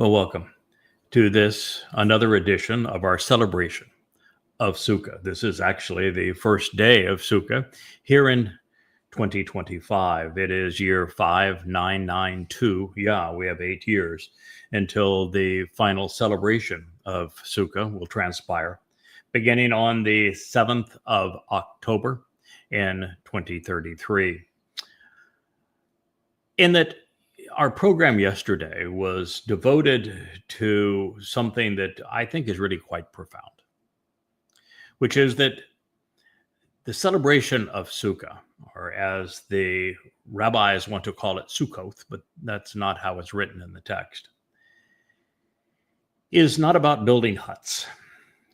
Well, welcome to this another edition of our celebration of Sukah. This is actually the first day of Sukah here in 2025. It is year 5992. Yeah, we have 8 years until the final celebration of Sukah will transpire, beginning on the 7th of October in 2033. In that our program yesterday was devoted to something that I think is really quite profound, which is that the celebration of Sukkah, or as the rabbis want to call it, Sukkoth, but that's not how it's written in the text, is not about building huts.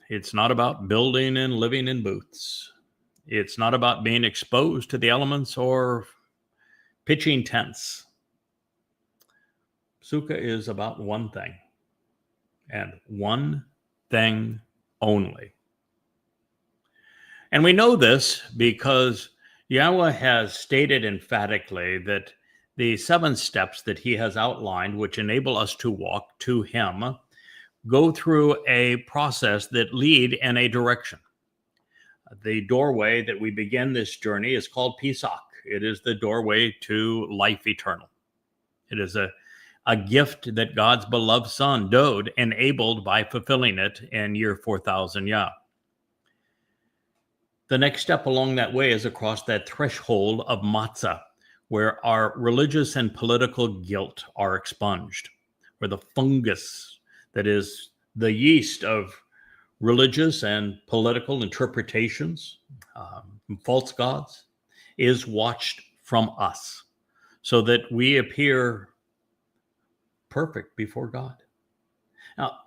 It's not about building and living in booths. It's not about being exposed to the elements or pitching tents. Sukah is about one thing, and one thing only. And we know this because Yahweh has stated emphatically that the 7 steps that he has outlined, which enable us to walk to him, go through a process that lead in a direction. The doorway that we begin this journey is called Pesach. It is the doorway to life eternal. It is a gift that God's beloved Son, Dode, enabled by fulfilling it in year 4000 Yah. The next step along that way is across that threshold of matzah, where our religious and political guilt are expunged, where the fungus that is the yeast of religious and political interpretations, false gods, is watched from us so that we appear perfect before God. Now,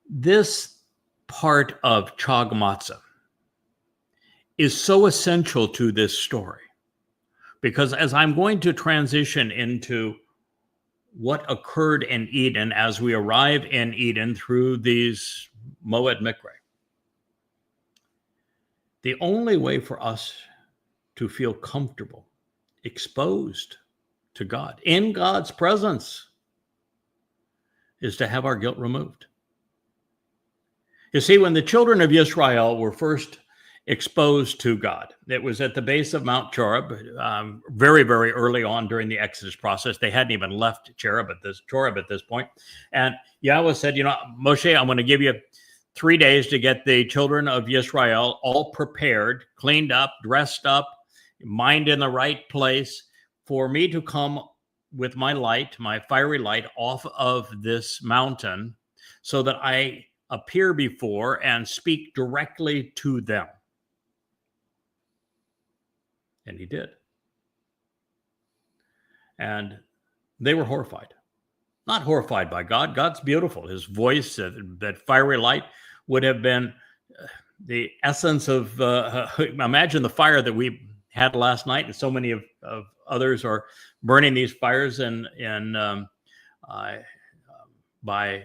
this part of Chag Matzah is so essential to this story because as I'm going to transition into what occurred in Eden as we arrive in Eden through these Moed Mikre, the only way for us to feel comfortable, exposed to God, in God's presence, is to have our guilt removed. You see, when the children of Israel were first exposed to God, it was at the base of Mount Choreb, very, very early on during the Exodus process. They hadn't even left Choreb at this point. And Yahweh said, Moshe, I'm going to give you 3 days to get the children of Israel all prepared, cleaned up, dressed up, mind in the right place for me to come with my light, my fiery light, off of this mountain so that I appear before and speak directly to them. And he did. And they were horrified. Not horrified by God. God's beautiful. His voice, that fiery light, would have been the essence of, imagine the fire that we had last night, and so many of others are burning these fires by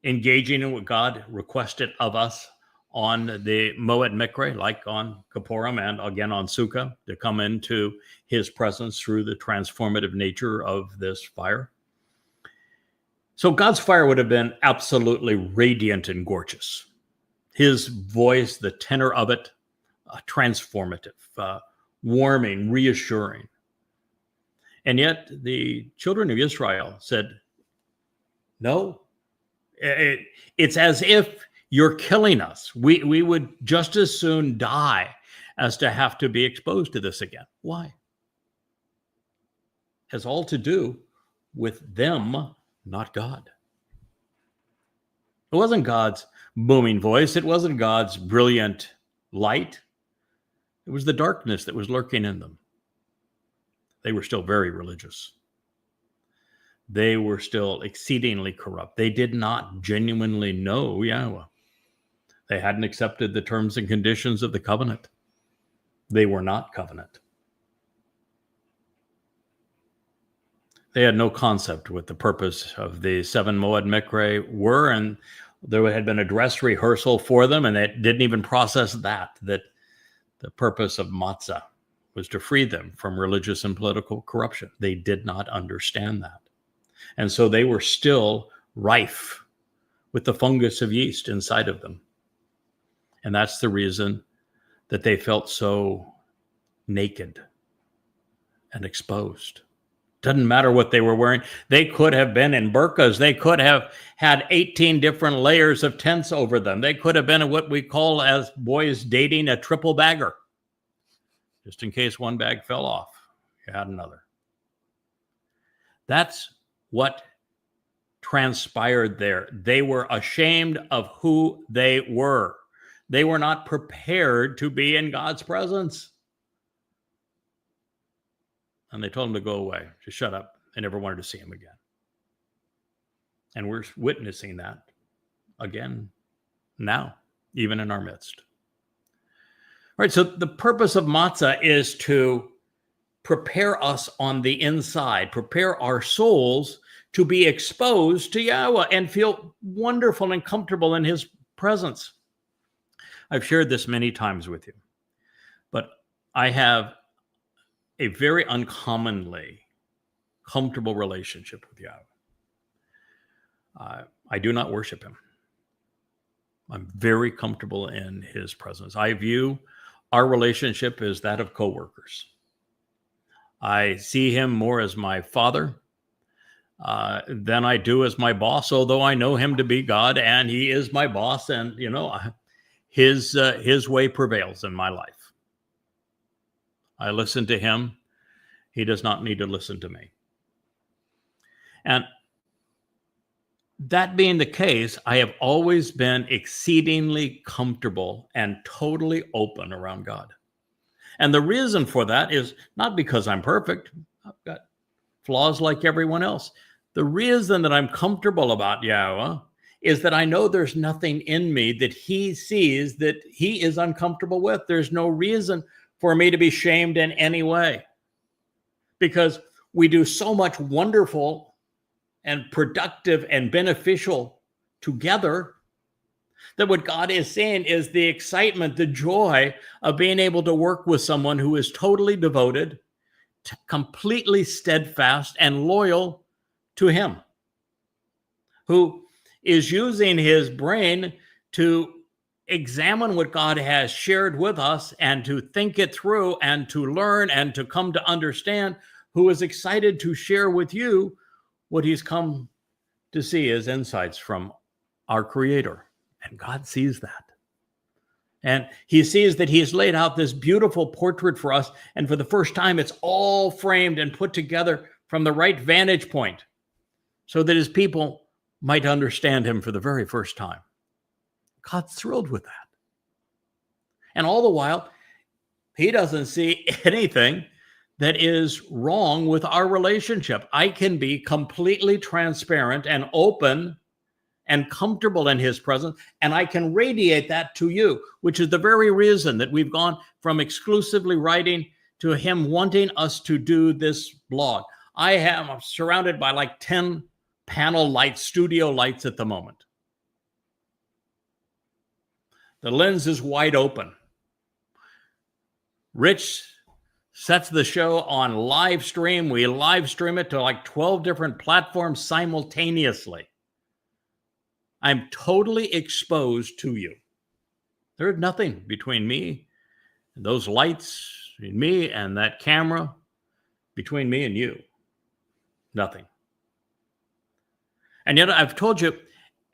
engaging in what God requested of us on the Moed Mikre, like on Kippurim and again on Sukkah, to come into his presence through the transformative nature of this fire. So God's fire would have been absolutely radiant and gorgeous. His voice, the tenor of it, transformative, warming, reassuring. And yet the children of Israel said, no, it's as if you're killing us. We would just as soon die as to have to be exposed to this again. Why? It has all to do with them, not God. It wasn't God's booming voice. It wasn't God's brilliant light. It was the darkness that was lurking in them. They were still very religious. They were still exceedingly corrupt. They did not genuinely know Yahweh. They hadn't accepted the terms and conditions of the covenant. They were not covenant. They had no concept what the purpose of the 7 Moed Mikre were, and there had been a dress rehearsal for them, and they didn't even process that the purpose of matzah was to free them from religious and political corruption. They did not understand that. And so they were still rife with the fungus of yeast inside of them. And that's the reason that they felt so naked and exposed. Doesn't matter what they were wearing. They could have been in burqas. They could have had 18 different layers of tents over them. They could have been what we call as boys dating a triple bagger. Just in case one bag fell off, you had another. That's what transpired there. They were ashamed of who they were. They were not prepared to be in God's presence. And they told him to go away, to shut up. They never wanted to see him again. And we're witnessing that again now, even in our midst. All right, so the purpose of matzah is to prepare us on the inside, prepare our souls to be exposed to Yahweh and feel wonderful and comfortable in his presence. I've shared this many times with you, but I have a very uncommonly comfortable relationship with Yahweh. I do not worship him. I'm very comfortable in his presence. I view our relationship as that of coworkers. I see him more as my father than I do as my boss, although I know him to be God and he is my boss, and his way prevails in my life. I listen to him. He does not need to listen to me. And that being the case, I have always been exceedingly comfortable and totally open around God. And the reason for that is not because I'm perfect. I've got flaws like everyone else. The reason that I'm comfortable about Yahweh is that I know there's nothing in me that he sees that he is uncomfortable with. There's no reason for me to be shamed in any way, because we do so much wonderful and productive and beneficial together that what God is saying is the excitement, the joy of being able to work with someone who is totally devoted, completely steadfast and loyal to him, who is using his brain to examine what God has shared with us and to think it through and to learn and to come to understand, who is excited to share with you what he's come to see as insights from our Creator. And God sees that. And he sees that he's laid out this beautiful portrait for us. And for the first time, it's all framed and put together from the right vantage point so that his people might understand him for the very first time. God's thrilled with that. And all the while, he doesn't see anything that is wrong with our relationship. I can be completely transparent and open and comfortable in his presence, and I can radiate that to you, which is the very reason that we've gone from exclusively writing to him wanting us to do this blog. I'm surrounded by like 10 panel lights, studio lights at the moment. The lens is wide open. Rich sets the show on live stream. We live stream it to like 12 different platforms simultaneously. I'm totally exposed to you. There's nothing between me and those lights, between me and that camera, between me and you. Nothing. And yet I've told you,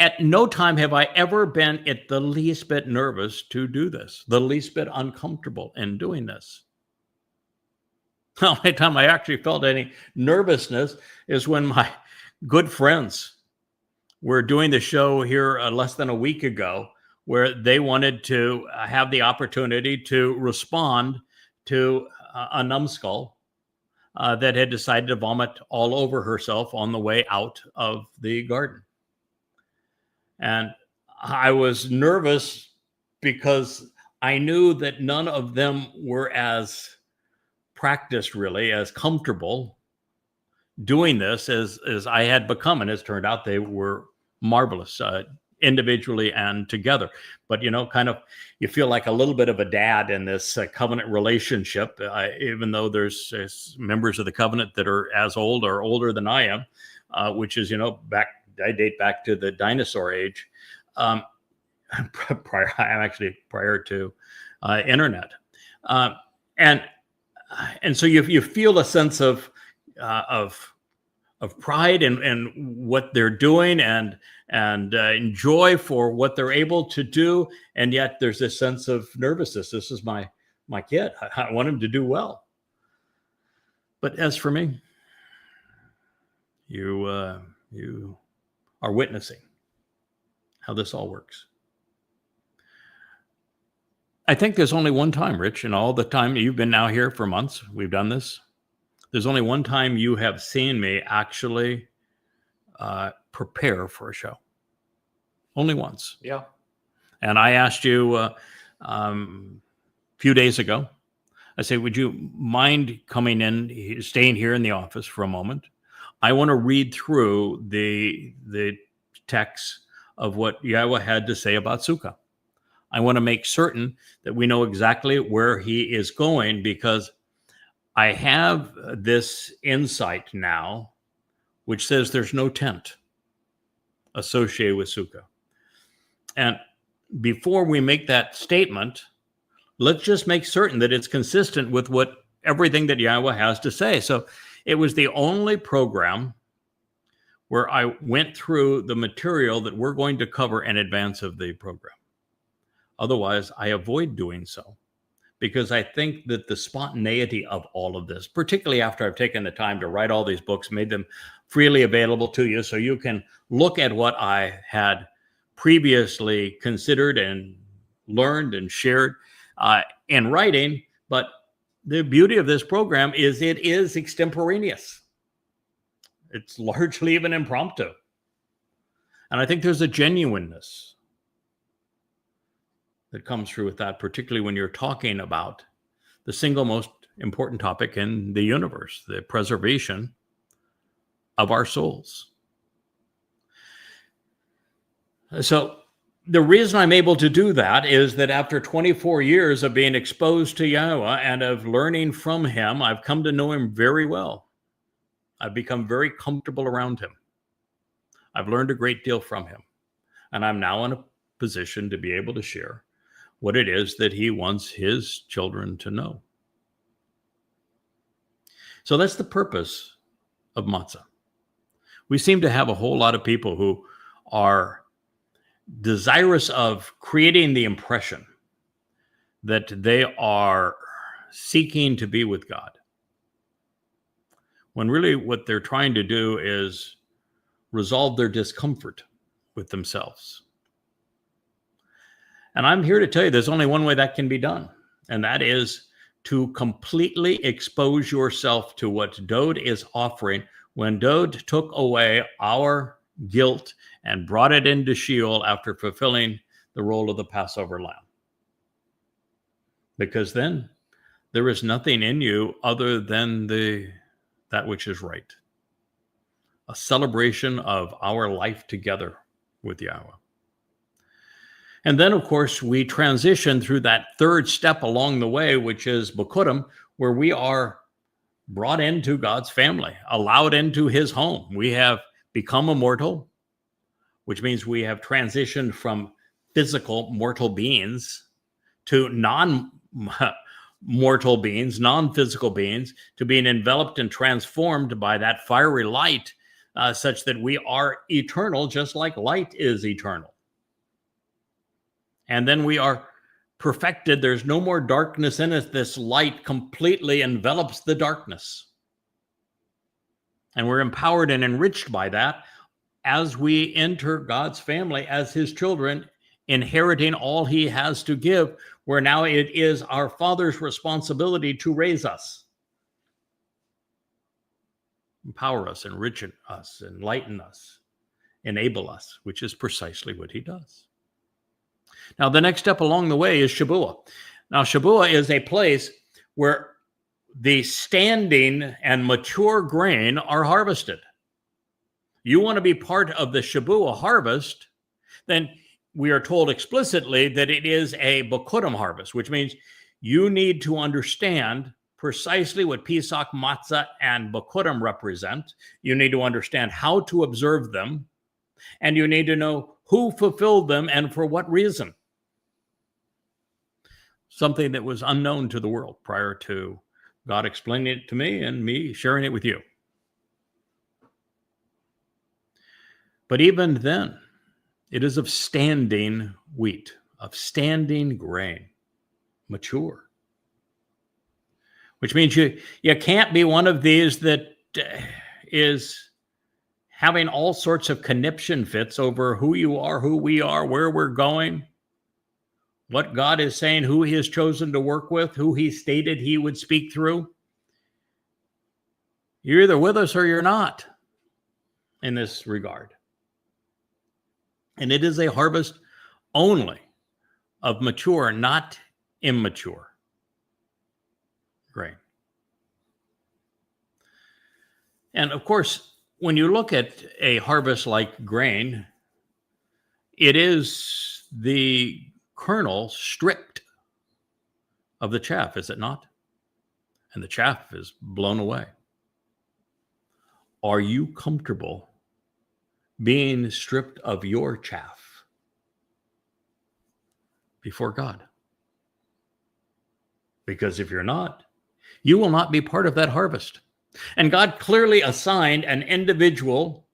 at no time have I ever been at the least bit nervous to do this, the least bit uncomfortable in doing this. The only time I actually felt any nervousness is when my good friends were doing the show here less than a week ago, where they wanted to have the opportunity to respond to a numbskull that had decided to vomit all over herself on the way out of the garden. And I was nervous because I knew that none of them were as practiced, really, as comfortable doing this as I had become. And as turned out, they were marvelous individually and together. But, you feel like a little bit of a dad in this covenant relationship, even though there's members of the covenant that are as old or older than I am. which is, I date back to the dinosaur age. Prior to internet. And so you feel a sense of pride in what they're doing and enjoy for what they're able to do. And yet there's this sense of nervousness. This is my kid. I want him to do well. But as for me, you are witnessing how this all works. I think there's only one time, Rich, in all the time you've been now here for months, we've done this. There's only one time you have seen me actually prepare for a show. Only once. Yeah. And I asked you a few days ago, I said, would you mind coming in, staying here in the office for a moment? I want to read through the text of what Yahweh had to say about Sukah. I want to make certain that we know exactly where he is going, because I have this insight now, which says there's no tent associated with Sukah. And before we make that statement, let's just make certain that it's consistent with everything that Yahweh has to say. So it was the only program where I went through the material that we're going to cover in advance of the program. Otherwise, I avoid doing so, because I think that the spontaneity of all of this, particularly after I've taken the time to write all these books, made them freely available to you so you can look at what I had previously considered and learned and shared in writing. But the beauty of this program is it is extemporaneous. It's largely even impromptu. And I think there's a genuineness that comes through with that, particularly when you're talking about the single most important topic in the universe, the preservation of our souls. So the reason I'm able to do that is that after 24 years of being exposed to Yahweh and of learning from him, I've come to know him very well. I've become very comfortable around him. I've learned a great deal from him. And I'm now in a position to be able to share what it is that he wants his children to know. So that's the purpose of matzah. We seem to have a whole lot of people who are desirous of creating the impression that they are seeking to be with God, when really what they're trying to do is resolve their discomfort with themselves. And I'm here to tell you there's only one way that can be done, and that is to completely expose yourself to what Dode is offering. When Dode took away our guilt and brought it into Sheol after fulfilling the role of the Passover lamb. Because then there is nothing in you other than that which is right. A celebration of our life together with Yahweh. And then, of course, we transition through that third step along the way, which is Bikurim, where we are brought into God's family, allowed into his home. We have become immortal, which means we have transitioned from physical mortal beings to non-mortal beings, non-physical beings, to being enveloped and transformed by that fiery light, such that we are eternal, just like light is eternal. And then we are perfected. There's no more darkness in us. This light completely envelops the darkness. And we're empowered and enriched by that as we enter God's family as his children, inheriting all he has to give, where now it is our Father's responsibility to raise us, empower us, enrich us, enlighten us, enable us, which is precisely what he does. Now, the next step along the way is Shabuah. Now, Shabuah is a place where the standing and mature grain are harvested. You want to be part of the Shabuah harvest, then we are told explicitly that it is a Bikurim harvest, which means you need to understand precisely what Pesach, Matzah, and Bikurim represent. You need to understand how to observe them, and you need to know who fulfilled them and for what reason. Something that was unknown to the world prior to God explaining it to me and me sharing it with you. But even then, it is of standing wheat, of standing grain, mature. Which means you can't be one of these that is having all sorts of conniption fits over who you are, who we are, where we're going, what God is saying, who he has chosen to work with, who he stated he would speak through. You're either with us or you're not in this regard. And it is a harvest only of mature, not immature grain. And of course, when you look at a harvest like grain, it is the kernel stripped of the chaff, is it not? And the chaff is blown away. Are you comfortable being stripped of your chaff before God? Because if you're not, you will not be part of that harvest. And God clearly assigned an individual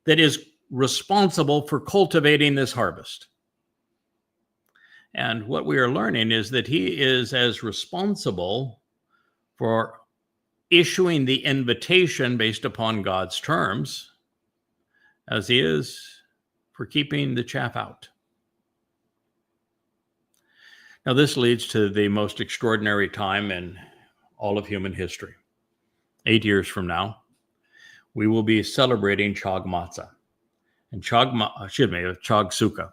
that is responsible for cultivating this harvest. And what we are learning is that he is as responsible for issuing the invitation based upon God's terms as he is for keeping the chaff out. Now, this leads to the most extraordinary time in all of human history. 8 years from now, we will be celebrating Chag Matzah. And Chag Sukah.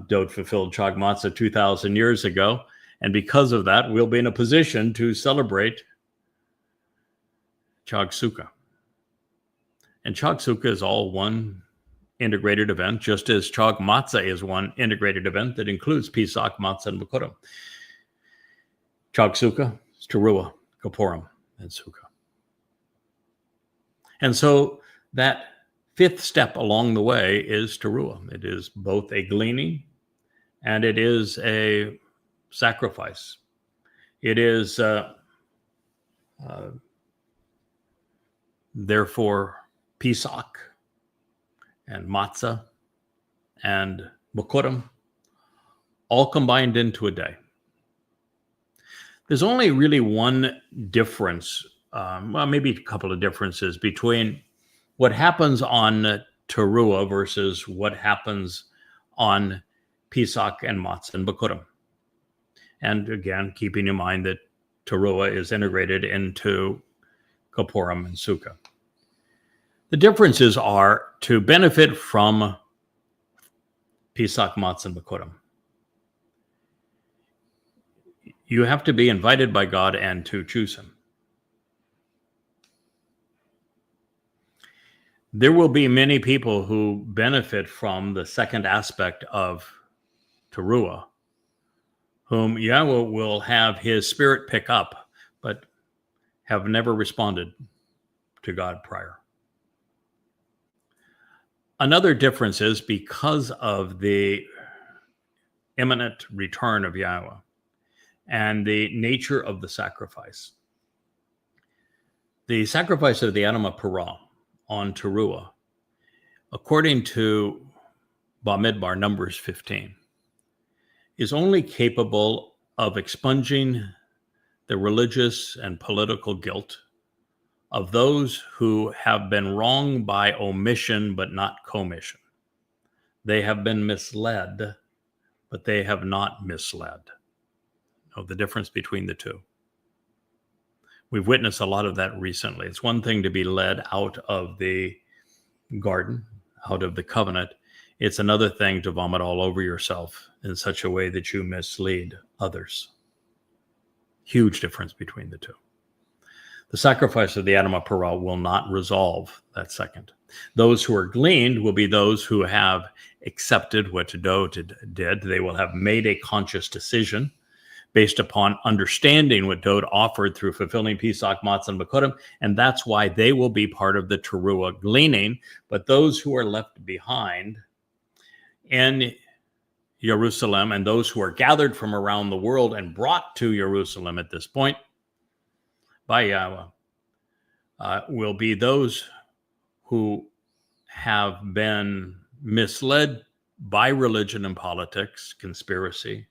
Dode fulfilled Chag Matzah 2,000 years ago. And because of that, we'll be in a position to celebrate Chag Sukah. And Chag Sukah is all one integrated event, just as Chag Matzah is one integrated event that includes Pesach, Matzah, and Bikurim. Chag Sukah is Teruah, Kippurim, and Sukah. And so that fifth step along the way is Teruah. It is both a gleaning and it is a sacrifice. It is therefore Pesach and Matzah and Bikurim all combined into a day. There's only really one difference, well, maybe a couple of differences between what happens on Teruah versus what happens on Pesach and Matzah and Bikurim. And again, keeping in mind that Teruah is integrated into Kippurim and Sukah. The differences are to benefit from Pesach, Matzah, and Bikurim. You have to be invited by God and to choose him. There will be many people who benefit from the second aspect of Teruah, whom Yahweh will have his spirit pick up, but have never responded to God prior. Another difference is because of the imminent return of Yahweh and the nature of the sacrifice. The sacrifice of the Adamah Parah on Teruah, according to Bamidbar, Numbers 15, is only capable of expunging the religious and political guilt of those who have been wronged by omission but not commission. They have been misled, but they have not misled. Know the difference between the two. We've witnessed a lot of that recently. It's one thing to be led out of the garden, out of the covenant. It's another thing to vomit all over yourself in such a way that you mislead others. Huge difference between the two. The sacrifice of the Adamah Parah will not resolve that second. Those who are gleaned will be those who have accepted what Dode did. They will have made a conscious decision based upon understanding what Dode offered through fulfilling Pesach, Matzah, and Bikurim, and that's why they will be part of the Teruah gleaning. But those who are left behind in Jerusalem and those who are gathered from around the world and brought to Jerusalem at this point by Yahweh will be those who have been misled by religion and politics, conspiracy,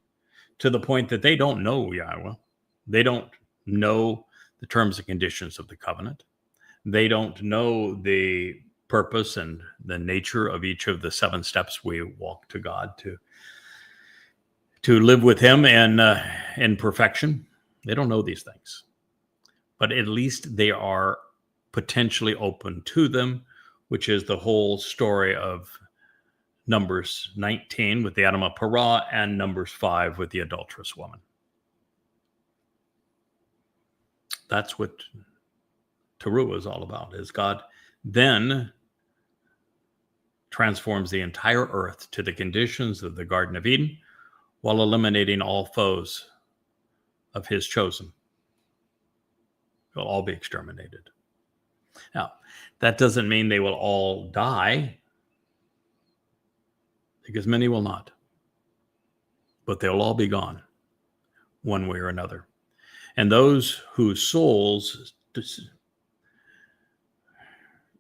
to the point that they don't know Yahweh. They don't know the terms and conditions of the covenant. They don't know the purpose and the nature of each of the 7 steps we walk to God to live with him in perfection. They don't know these things. But at least they are potentially open to them, which is the whole story of Numbers 19 with the Adamah Parah and Numbers 5 with the adulterous woman. That's what Teruah is all about, is God then transforms the entire earth to the conditions of the Garden of Eden while eliminating all foes of his chosen. They'll all be exterminated. Now, that doesn't mean they will all die, because many will not. But they'll all be gone, one way or another. And those whose souls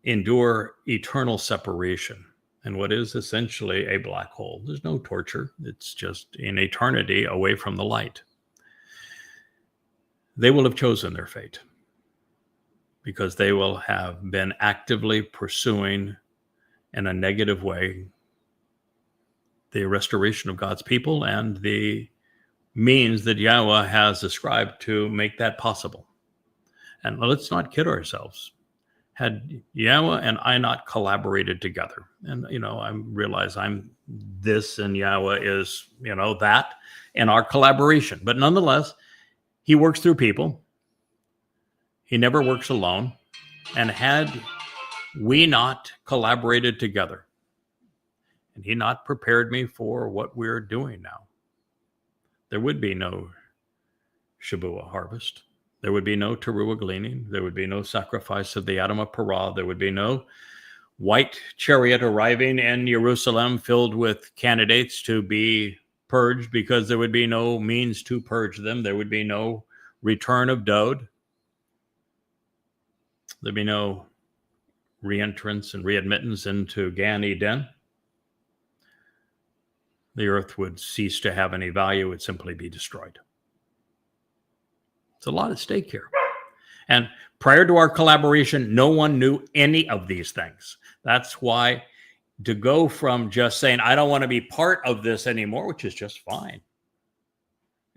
endure eternal separation in what is essentially a black hole. There's no torture. It's just in eternity away from the light. They will have chosen their fate, because they will have been actively pursuing in a negative way the restoration of God's people and the means that Yahweh has ascribed to make that possible. And let's not kid ourselves. Had Yahweh and I not collaborated together, and I realize I'm this and Yahweh is that in our collaboration, but nonetheless, he works through people. He never works alone. And had we not collaborated together, and he not prepared me for what we're doing now, there would be no Shabuah harvest. There would be no Teruah gleaning. There would be no sacrifice of the Adamah Parah. There would be no white chariot arriving in Jerusalem filled with candidates to be purged, because there would be no means to purge them. There would be no return of Dode. There'd be no reentrance and readmittance into Gan Eden. The earth would cease to have any value. It would simply be destroyed. It's a lot at stake here. And prior to our collaboration, no one knew any of these things. That's why to go from just saying, I don't want to be part of this anymore, which is just fine.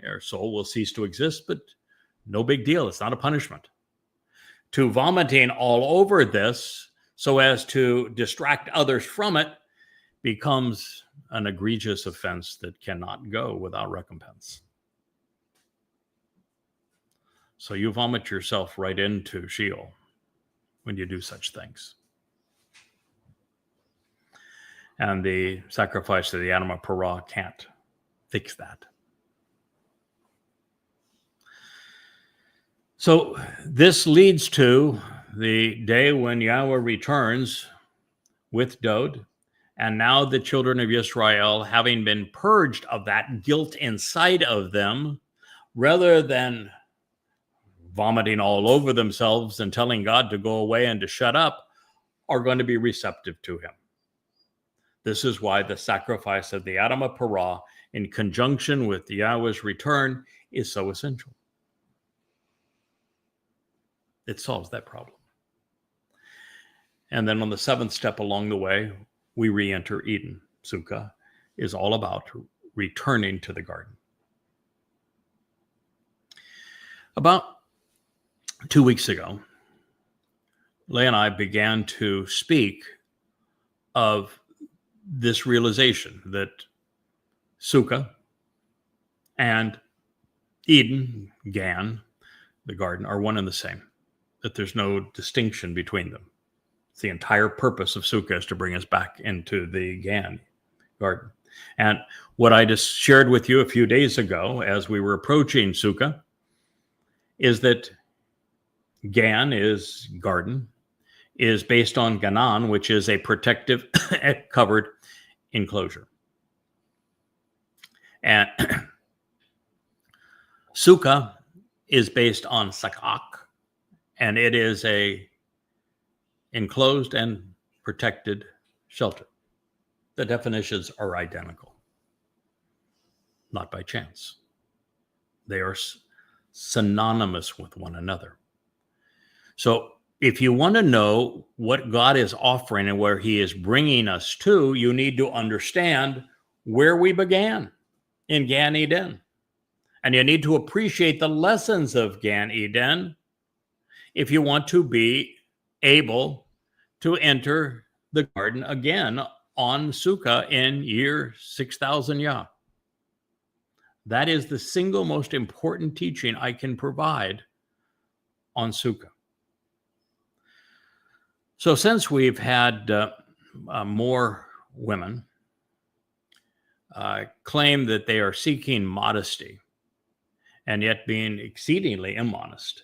Your soul will cease to exist, but no big deal. It's not a punishment. To vomiting all over this so as to distract others from it becomes an egregious offense that cannot go without recompense. So you vomit yourself right into Sheol when you do such things. And the sacrifice of the Adamah Parah can't fix that. So this leads to the day when Yahweh returns with Dode, and now the children of Israel, having been purged of that guilt inside of them, rather than vomiting all over themselves and telling God to go away and to shut up, are going to be receptive to him. This is why the sacrifice of the Adamah Parah in conjunction with Yahweh's return is so essential. It solves that problem. And then on the 7th step along the way, we re-enter Eden. Sukah is all about returning to the garden. About 2 weeks ago, Leigh and I began to speak of this realization that Sukah and Eden, Gan, the garden, are one and the same, that there's no distinction between them. It's the entire purpose of Sukah is to bring us back into the Gan garden. And what I just shared with you a few days ago as we were approaching Sukah is that Gan is garden, is based on Ganan, which is a protective covered enclosure. And Sukah is based on Sukah, and it is a enclosed and protected shelter. The definitions are identical, not by chance. They are synonymous with one another. So if you want to know what God is offering and where he is bringing us to, you need to understand where we began in Gan Eden. And you need to appreciate the lessons of Gan Eden if you want to be able to enter the garden again on Sukah in year 6,000 Yah. That is the single most important teaching I can provide on Sukah. So since we've had more women claim that they are seeking modesty and yet being exceedingly immodest,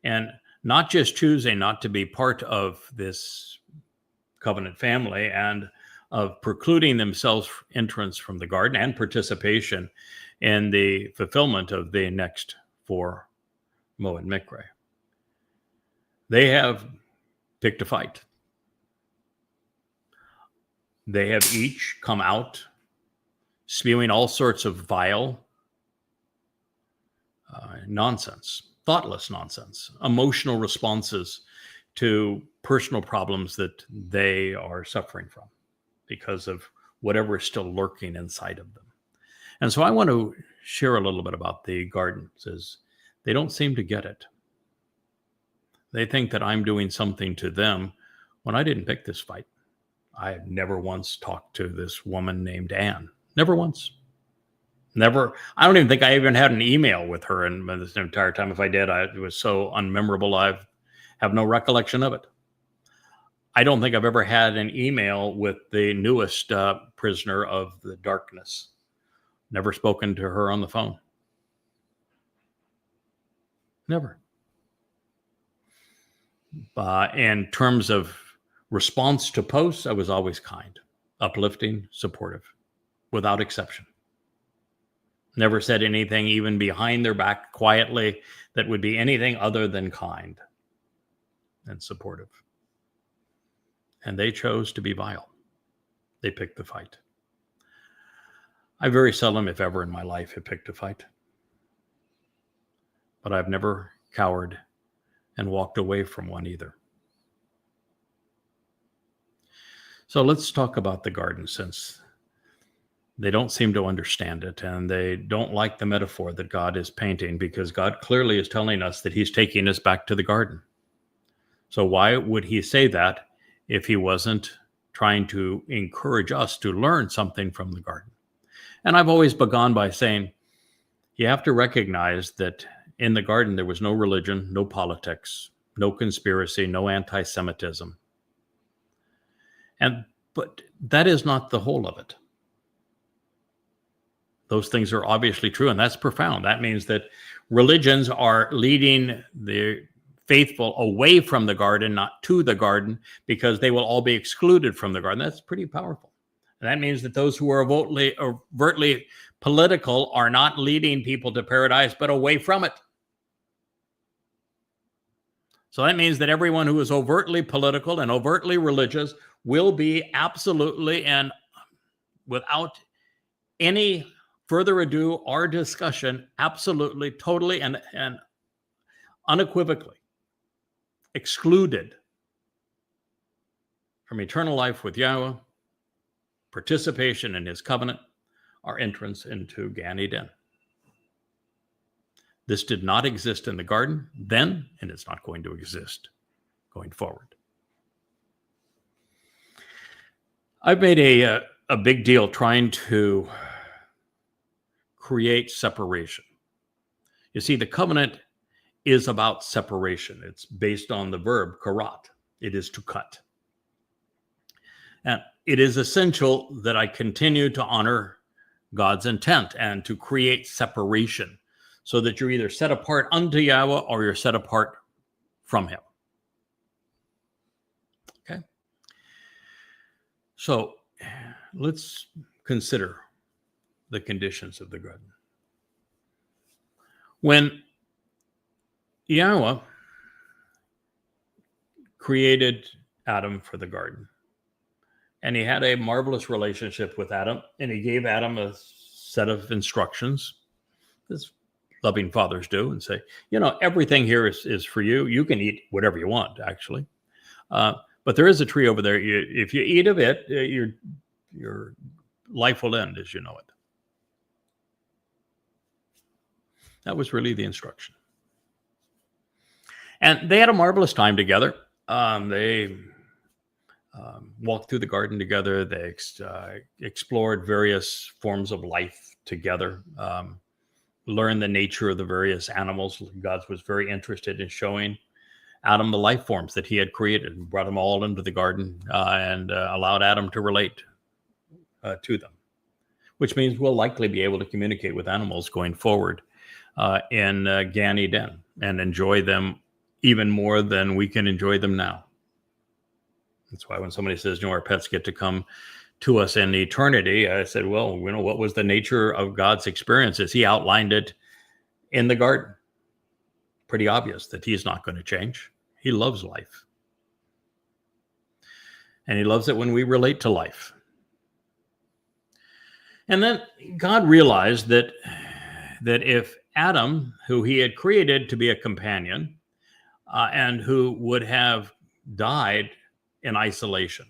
and not just choosing not to be part of this covenant family and of precluding themselves entrance from the garden and participation in the fulfillment of the next 4 Moed Mikre. They have picked a fight. They have each come out spewing all sorts of vile nonsense, thoughtless nonsense, emotional responses to personal problems that they are suffering from because of whatever is still lurking inside of them. And so I want to share a little bit about the garden. It says they don't seem to get it. They think that I'm doing something to them when I didn't pick this fight. I have never once talked to this woman named Anne. Never once. Never. I don't even think I even had an email with her in this entire time. If I did, it was so unmemorable. I have no recollection of it. I don't think I've ever had an email with the newest prisoner of the darkness. Never spoken to her on the phone. Never. In terms of response to posts, I was always kind, uplifting, supportive, without exception. Never said anything, even behind their back, quietly, that would be anything other than kind and supportive. And they chose to be vile. They picked the fight. I very seldom, if ever in my life, have picked a fight. But I've never cowered and walked away from one either. So let's talk about the garden, since they don't seem to understand it and they don't like the metaphor that God is painting, because God clearly is telling us that he's taking us back to the garden. So why would he say that if he wasn't trying to encourage us to learn something from the garden? And I've always begun by saying, you have to recognize that in the garden, there was no religion, no politics, no conspiracy, no anti-Semitism. But that is not the whole of it. Those things are obviously true, and that's profound. That means that religions are leading the faithful away from the garden, not to the garden, because they will all be excluded from the garden. That's pretty powerful. And that means that those who are overtly political are not leading people to paradise, but away from it. So that means that everyone who is overtly political and overtly religious will be absolutely, and without any further ado or discussion, absolutely, totally, and unequivocally excluded from eternal life with Yahweh, participation in his covenant, or entrance into Gan Eden. This did not exist in the garden then, and it's not going to exist going forward. I've made a big deal trying to create separation. You see, the covenant is about separation. It's based on the verb karat. It is to cut. And it is essential that I continue to honor God's intent and to create separation so that you're either set apart unto Yahweh or you're set apart from him. Okay. So let's consider the conditions of the garden. When Yahweh created Adam for the garden, and he had a marvelous relationship with Adam, and he gave Adam a set of instructions, as loving fathers do, and say, everything here is for you. You can eat whatever you want, actually. But there is a tree over there. If you eat of it, your life will end as you know it. That was really the instruction. And they had a marvelous time together. They walked through the garden together. They explored various forms of life together, learned the nature of the various animals. God was very interested in showing Adam the life forms that he had created and brought them all into the garden and allowed Adam to relate to them, which means we'll likely be able to communicate with animals going forward in Gan Eden and enjoy them even more than we can enjoy them now. That's why when somebody says, our pets get to come to us in eternity, I said, well, what was the nature of God's experiences? He outlined it in the garden. Pretty obvious that he's not going to change. He loves life. And he loves it when we relate to life. And then God realized that if Adam, who he had created to be a companion, and who would have died in isolation,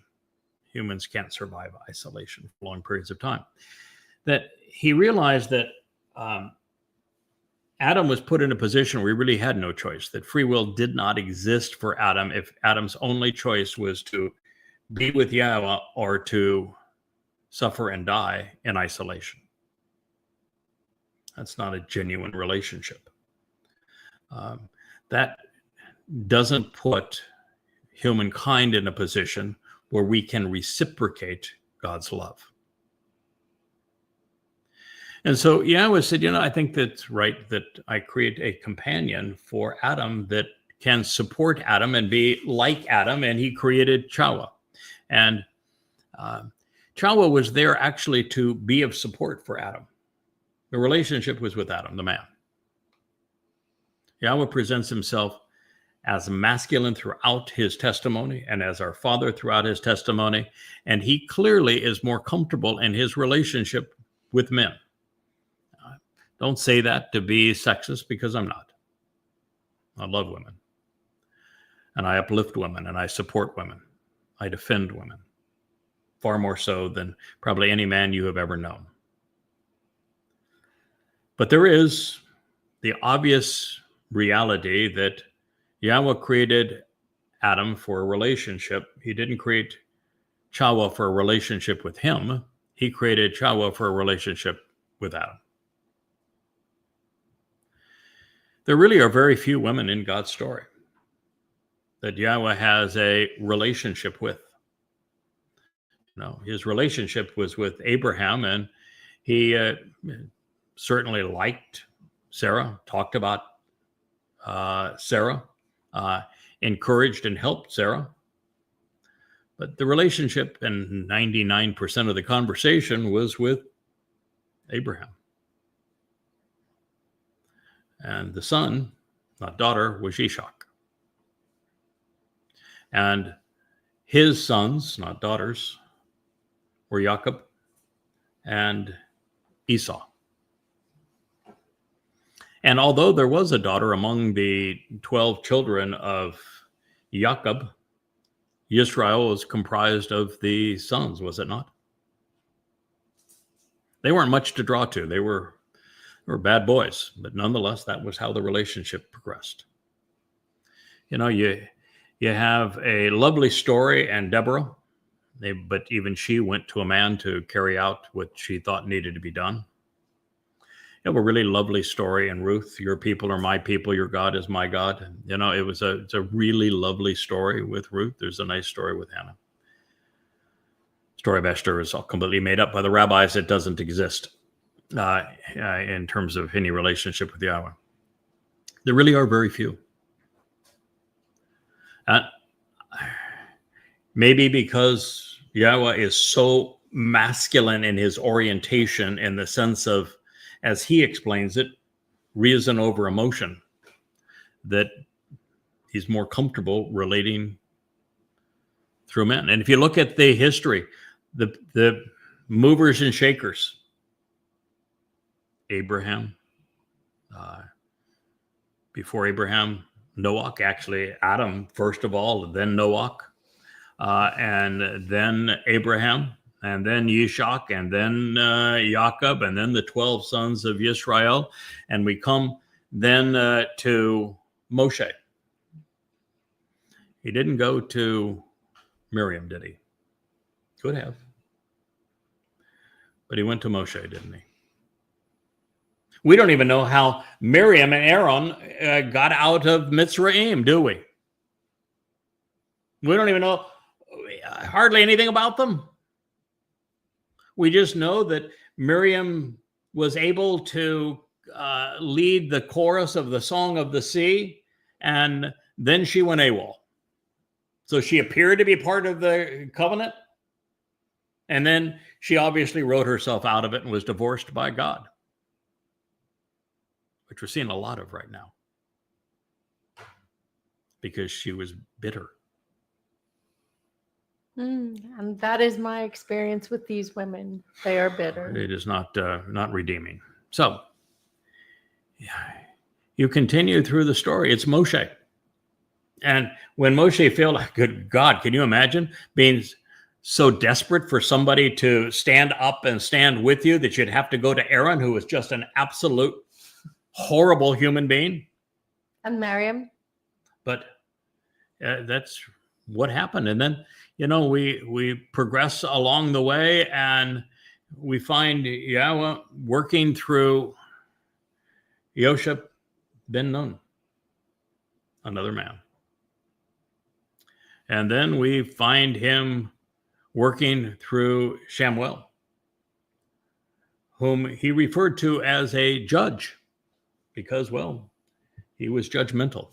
humans can't survive isolation for long periods of time, that he realized that Adam was put in a position where he really had no choice, that free will did not exist for Adam if Adam's only choice was to be with Yahweh or to suffer and die in isolation. That's not a genuine relationship. That doesn't put humankind in a position where we can reciprocate God's love. And so Yahweh said, I think that's right that I create a companion for Adam that can support Adam and be like Adam. And he created Chawa. And Chawa was there actually to be of support for Adam. The relationship was with Adam, the man. Yahweh presents himself as masculine throughout his testimony and as our father throughout his testimony. And he clearly is more comfortable in his relationship with men. Don't say that to be sexist, because I'm not. I love women. And I uplift women and I support women. I defend women. Far more so than probably any man you have ever known. But there is the obvious reality that Yahweh created Adam for a relationship. He didn't create Chawa for a relationship with him. He created Chawa for a relationship with Adam. There really are very few women in God's story that Yahweh has a relationship with. His relationship was with Abraham, and he certainly liked Sarah, talked about Sarah, encouraged and helped Sarah. But the relationship and 99% of the conversation was with Abraham. And the son, not daughter, was Ishak. And his sons, not daughters, were Jacob and Esau. And although there was a daughter among the 12 children of Jacob, Israel was comprised of the sons, was it not? They weren't much to draw to. They were bad boys, but nonetheless, that was how the relationship progressed. You have a lovely story and Deborah, but even she went to a man to carry out what she thought needed to be done. You have a really lovely story in Ruth. Your people are my people. Your God is my God. It's a really lovely story with Ruth. There's a nice story with Hannah. story of Esther is all completely made up by the rabbis. It doesn't exist in terms of any relationship with Yahweh. There really are very few. Maybe because Yahweh is so masculine in his orientation, in the sense of, as he explains it, reason over emotion, that he's more comfortable relating through men. And if you look at the history, the movers and shakers, Abraham, before Abraham, Noah, actually Adam first of all, then Noah, and then Abraham, and then Yishak, and then Jacob, and then the 12 sons of Israel. And we come then to Moshe. He didn't go to Miriam, did he? Could have. But he went to Moshe, didn't he? We don't even know how Miriam and Aaron got out of Mitzrayim, do we? We don't even know hardly anything about them. We just know that Miriam was able to lead the chorus of the Song of the Sea, and then she went AWOL. So she appeared to be part of the covenant, and then she obviously wrote herself out of it and was divorced by God, which we're seeing a lot of right now because she was bitter. And that is my experience with these women. They are bitter. It is not redeeming. So you continue through the story. It's Moshe. And when Moshe failed, good God, can you imagine being so desperate for somebody to stand up and stand with you that you'd have to go to Aaron, who was just an absolute horrible human being? And Miriam. But that's what happened. And then, we progress along the way, and we find Yahweh working through Yosheb ben Nun, another man. And then we find him working through Shamuel, whom he referred to as a judge because, well, he was judgmental,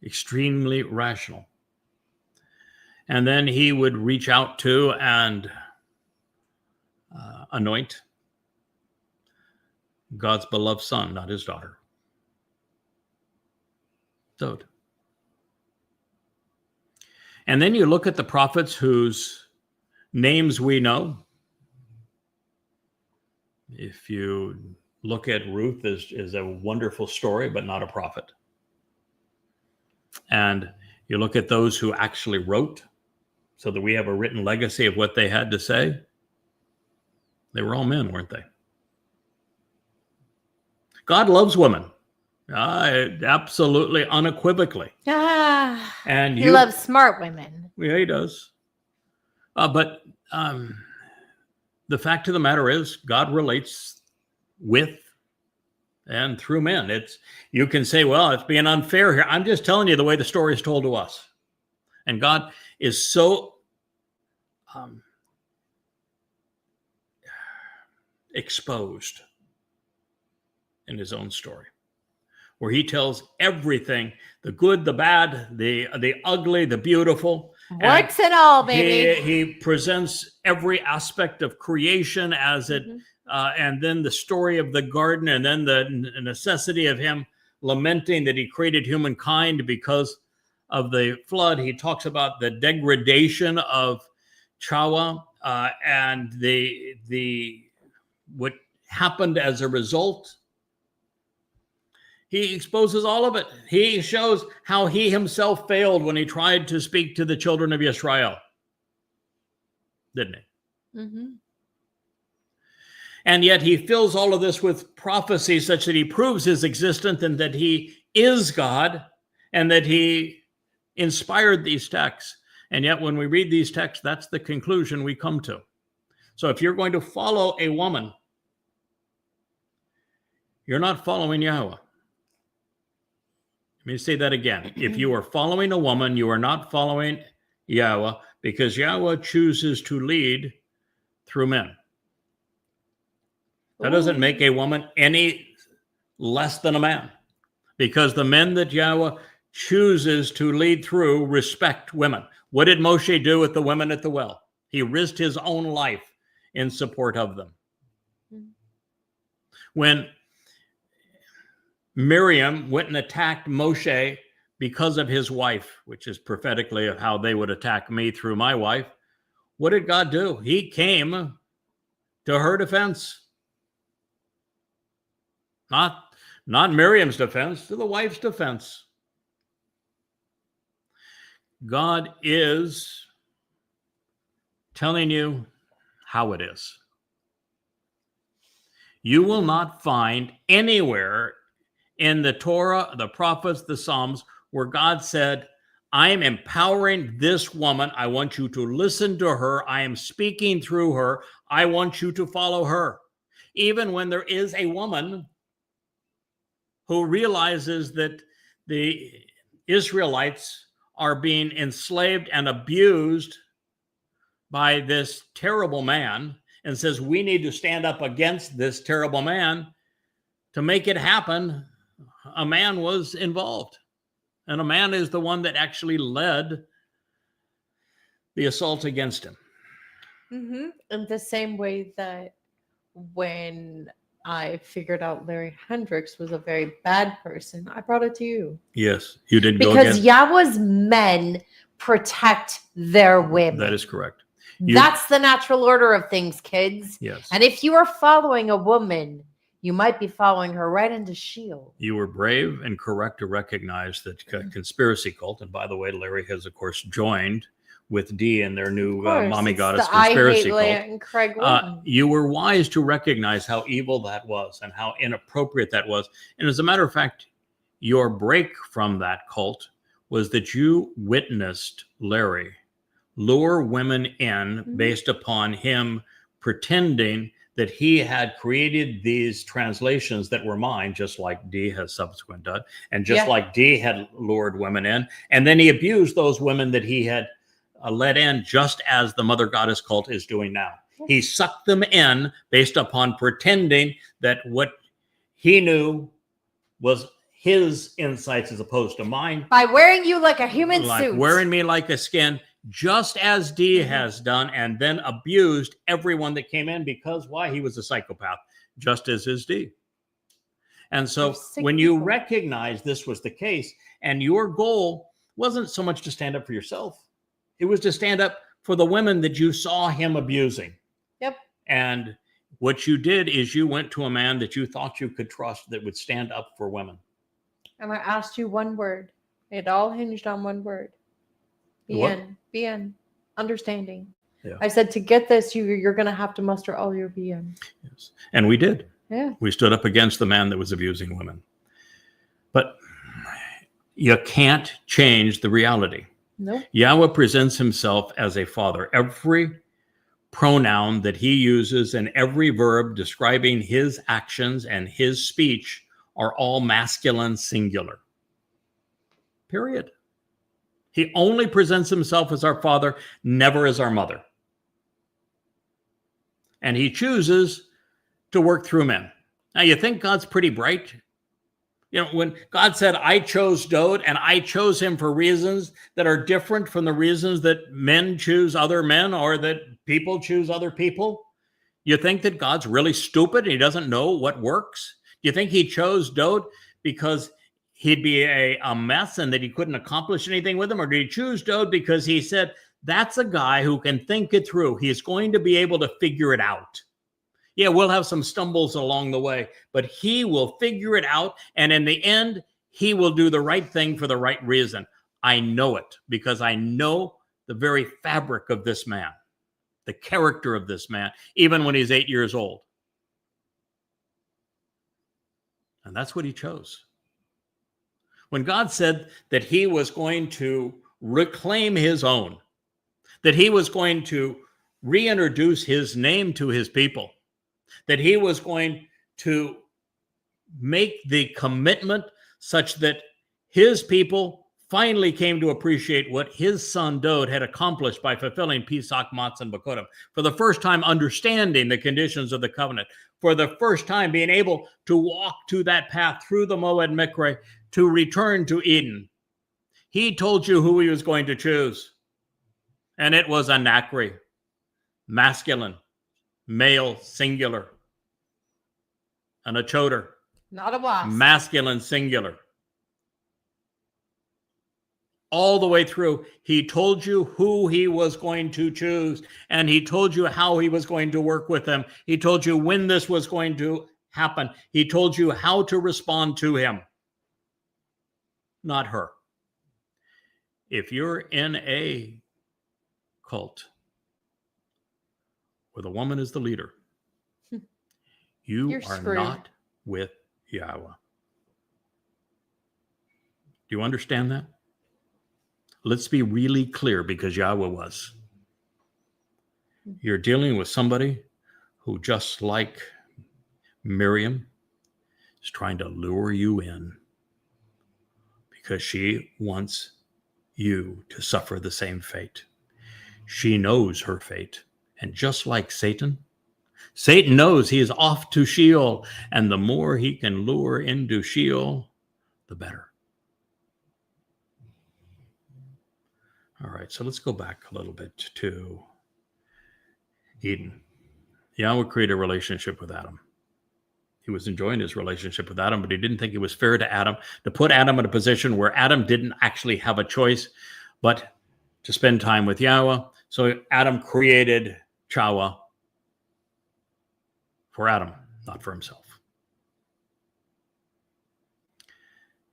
extremely rational. And then he would reach out to and anoint God's beloved son, not his daughter, Dod. And then you look at the prophets whose names we know. If you look at Ruth, is a wonderful story, but not a prophet. And you look at those who actually wrote, so that we have a written legacy of what they had to say. They were all men, weren't they? God loves women. Absolutely, unequivocally. And he loves smart women. Yeah, he does. But the fact of the matter is, God relates with and through men. You can say, well, it's being unfair here. I'm just telling you the way the story is told to us. And God is so exposed in his own story, where he tells everything, the good, the bad, the ugly, the beautiful. Warts and all, baby. He presents every aspect of creation as it, and then the story of the garden, and then the necessity of him lamenting that he created humankind because of the flood. He talks about the degradation of Chawa and the what happened as a result. He exposes all of it. He shows how he himself failed when he tried to speak to the children of Israel, didn't he? And yet he fills all of this with prophecy such that he proves his existence and that he is God and that he inspired these texts. And yet when we read these texts, that's the conclusion we come to. So if you're going to follow a woman, you're not following Yahweh. Let me say that again. If you are following a woman, you are not following Yahweh, because Yahweh chooses to lead through men. That doesn't make a woman any less than a man, because the men that Yahweh chooses to lead through respect women. What did Moshe do with the women at the well? He risked his own life in support of them. When Miriam went and attacked Moshe because of his wife, which is prophetically of how they would attack me through my wife, what did God do? He came to her defense. Not Miriam's defense, to the wife's defense. God is telling you how it is. You will not find anywhere in the Torah, the prophets, the Psalms, where God said, I am empowering this woman. I want you to listen to her. I am speaking through her. I want you to follow her. Even when there is a woman who realizes that the Israelites are being enslaved and abused by this terrible man, and says, we need to stand up against this terrible man. To make it happen, a man was involved. And a man is the one that actually led the assault against him. Mm-hmm. In the same way that when I figured out Larry Hendricks was a very bad person, I brought it to you. Yes, you did go Because against. Yahweh's men protect their women. That is correct. That's the natural order of things, kids. Yes. And if you are following a woman, you might be following her right into Sheol. You were brave and correct to recognize that conspiracy cult. And by the way, Larry has, of course, joined with Dee in their new Mommy Goddess conspiracy cult. Craig you were wise to recognize how evil that was and how inappropriate that was. And as a matter of fact, your break from that cult was that you witnessed Larry lure women in based upon him pretending that he had created these translations that were mine, just like Dee has subsequent done, and just like Dee had lured women in. And then he abused those women that he had let in, just as the Mother Goddess cult is doing now. He sucked them in based upon pretending that what he knew was his insights as opposed to mine. By wearing you like a human suit. Wearing me like a skin, just as Dee has done, and then abused everyone that came in because why? He was a psychopath, just as is Dee. And so when you recognize this was the case, and your goal wasn't so much to stand up for yourself, it was to stand up for the women that you saw him abusing. Yep. And what you did is you went to a man that you thought you could trust that would stand up for women. And I asked you one word. It all hinged on one word. BN. Understanding. Yeah. I said, to get this, you're going to have to muster all your BN. Yes. And we did. Yeah. We stood up against the man that was abusing women. But you can't change the reality. Nope. Yahweh presents himself as a father. Every pronoun that he uses and every verb describing his actions and his speech are all masculine singular. Period. He only presents himself as our father, never as our mother. And he chooses to work through men. Now, you think God's pretty bright? You know, when God said, I chose Dode, and I chose him for reasons that are different from the reasons that men choose other men or that people choose other people, you think that God's really stupid and he doesn't know what works? Do you think he chose Dode because he'd be a mess and that he couldn't accomplish anything with him? Or did he choose Dode because he said, that's a guy who can think it through. He's going to be able to figure it out. Yeah, we'll have some stumbles along the way, but he will figure it out. And in the end, he will do the right thing for the right reason. I know it because I know the very fabric of this man, the character of this man, even when he's 8 years old. And that's what he chose. When God said that he was going to reclaim his own, that he was going to reintroduce his name to his people, that he was going to make the commitment such that his people finally came to appreciate what his son Dod had accomplished by fulfilling Pesach, Matzah, and Bakodim. For the first time, understanding the conditions of the covenant. For the first time, being able to walk to that path through the Moed Mikre to return to Eden. He told you who he was going to choose. And it was a Nakri, masculine, male, singular. And a Choder, Not a wasp. masculine, singular. All the way through, he told you who he was going to choose, and he told you how he was going to work with them. He told you when this was going to happen. He told you how to respond to him, not her. If you're in a cult where the woman is the leader, you You're are screwed. not with Yahweh. Do you understand that? Let's be really clear, because Yahweh was. You're dealing with somebody who, just like Miriam, is trying to lure you in because she wants you to suffer the same fate. She knows her fate. And just like Satan knows he is off to Sheol, and the more he can lure into Sheol, the better. All right, so let's go back a little bit to Eden. Yahweh created a relationship with Adam. He was enjoying his relationship with Adam, but he didn't think it was fair to Adam to put Adam in a position where Adam didn't actually have a choice, but to spend time with Yahweh. So Adam created Chawa for Adam, not for himself.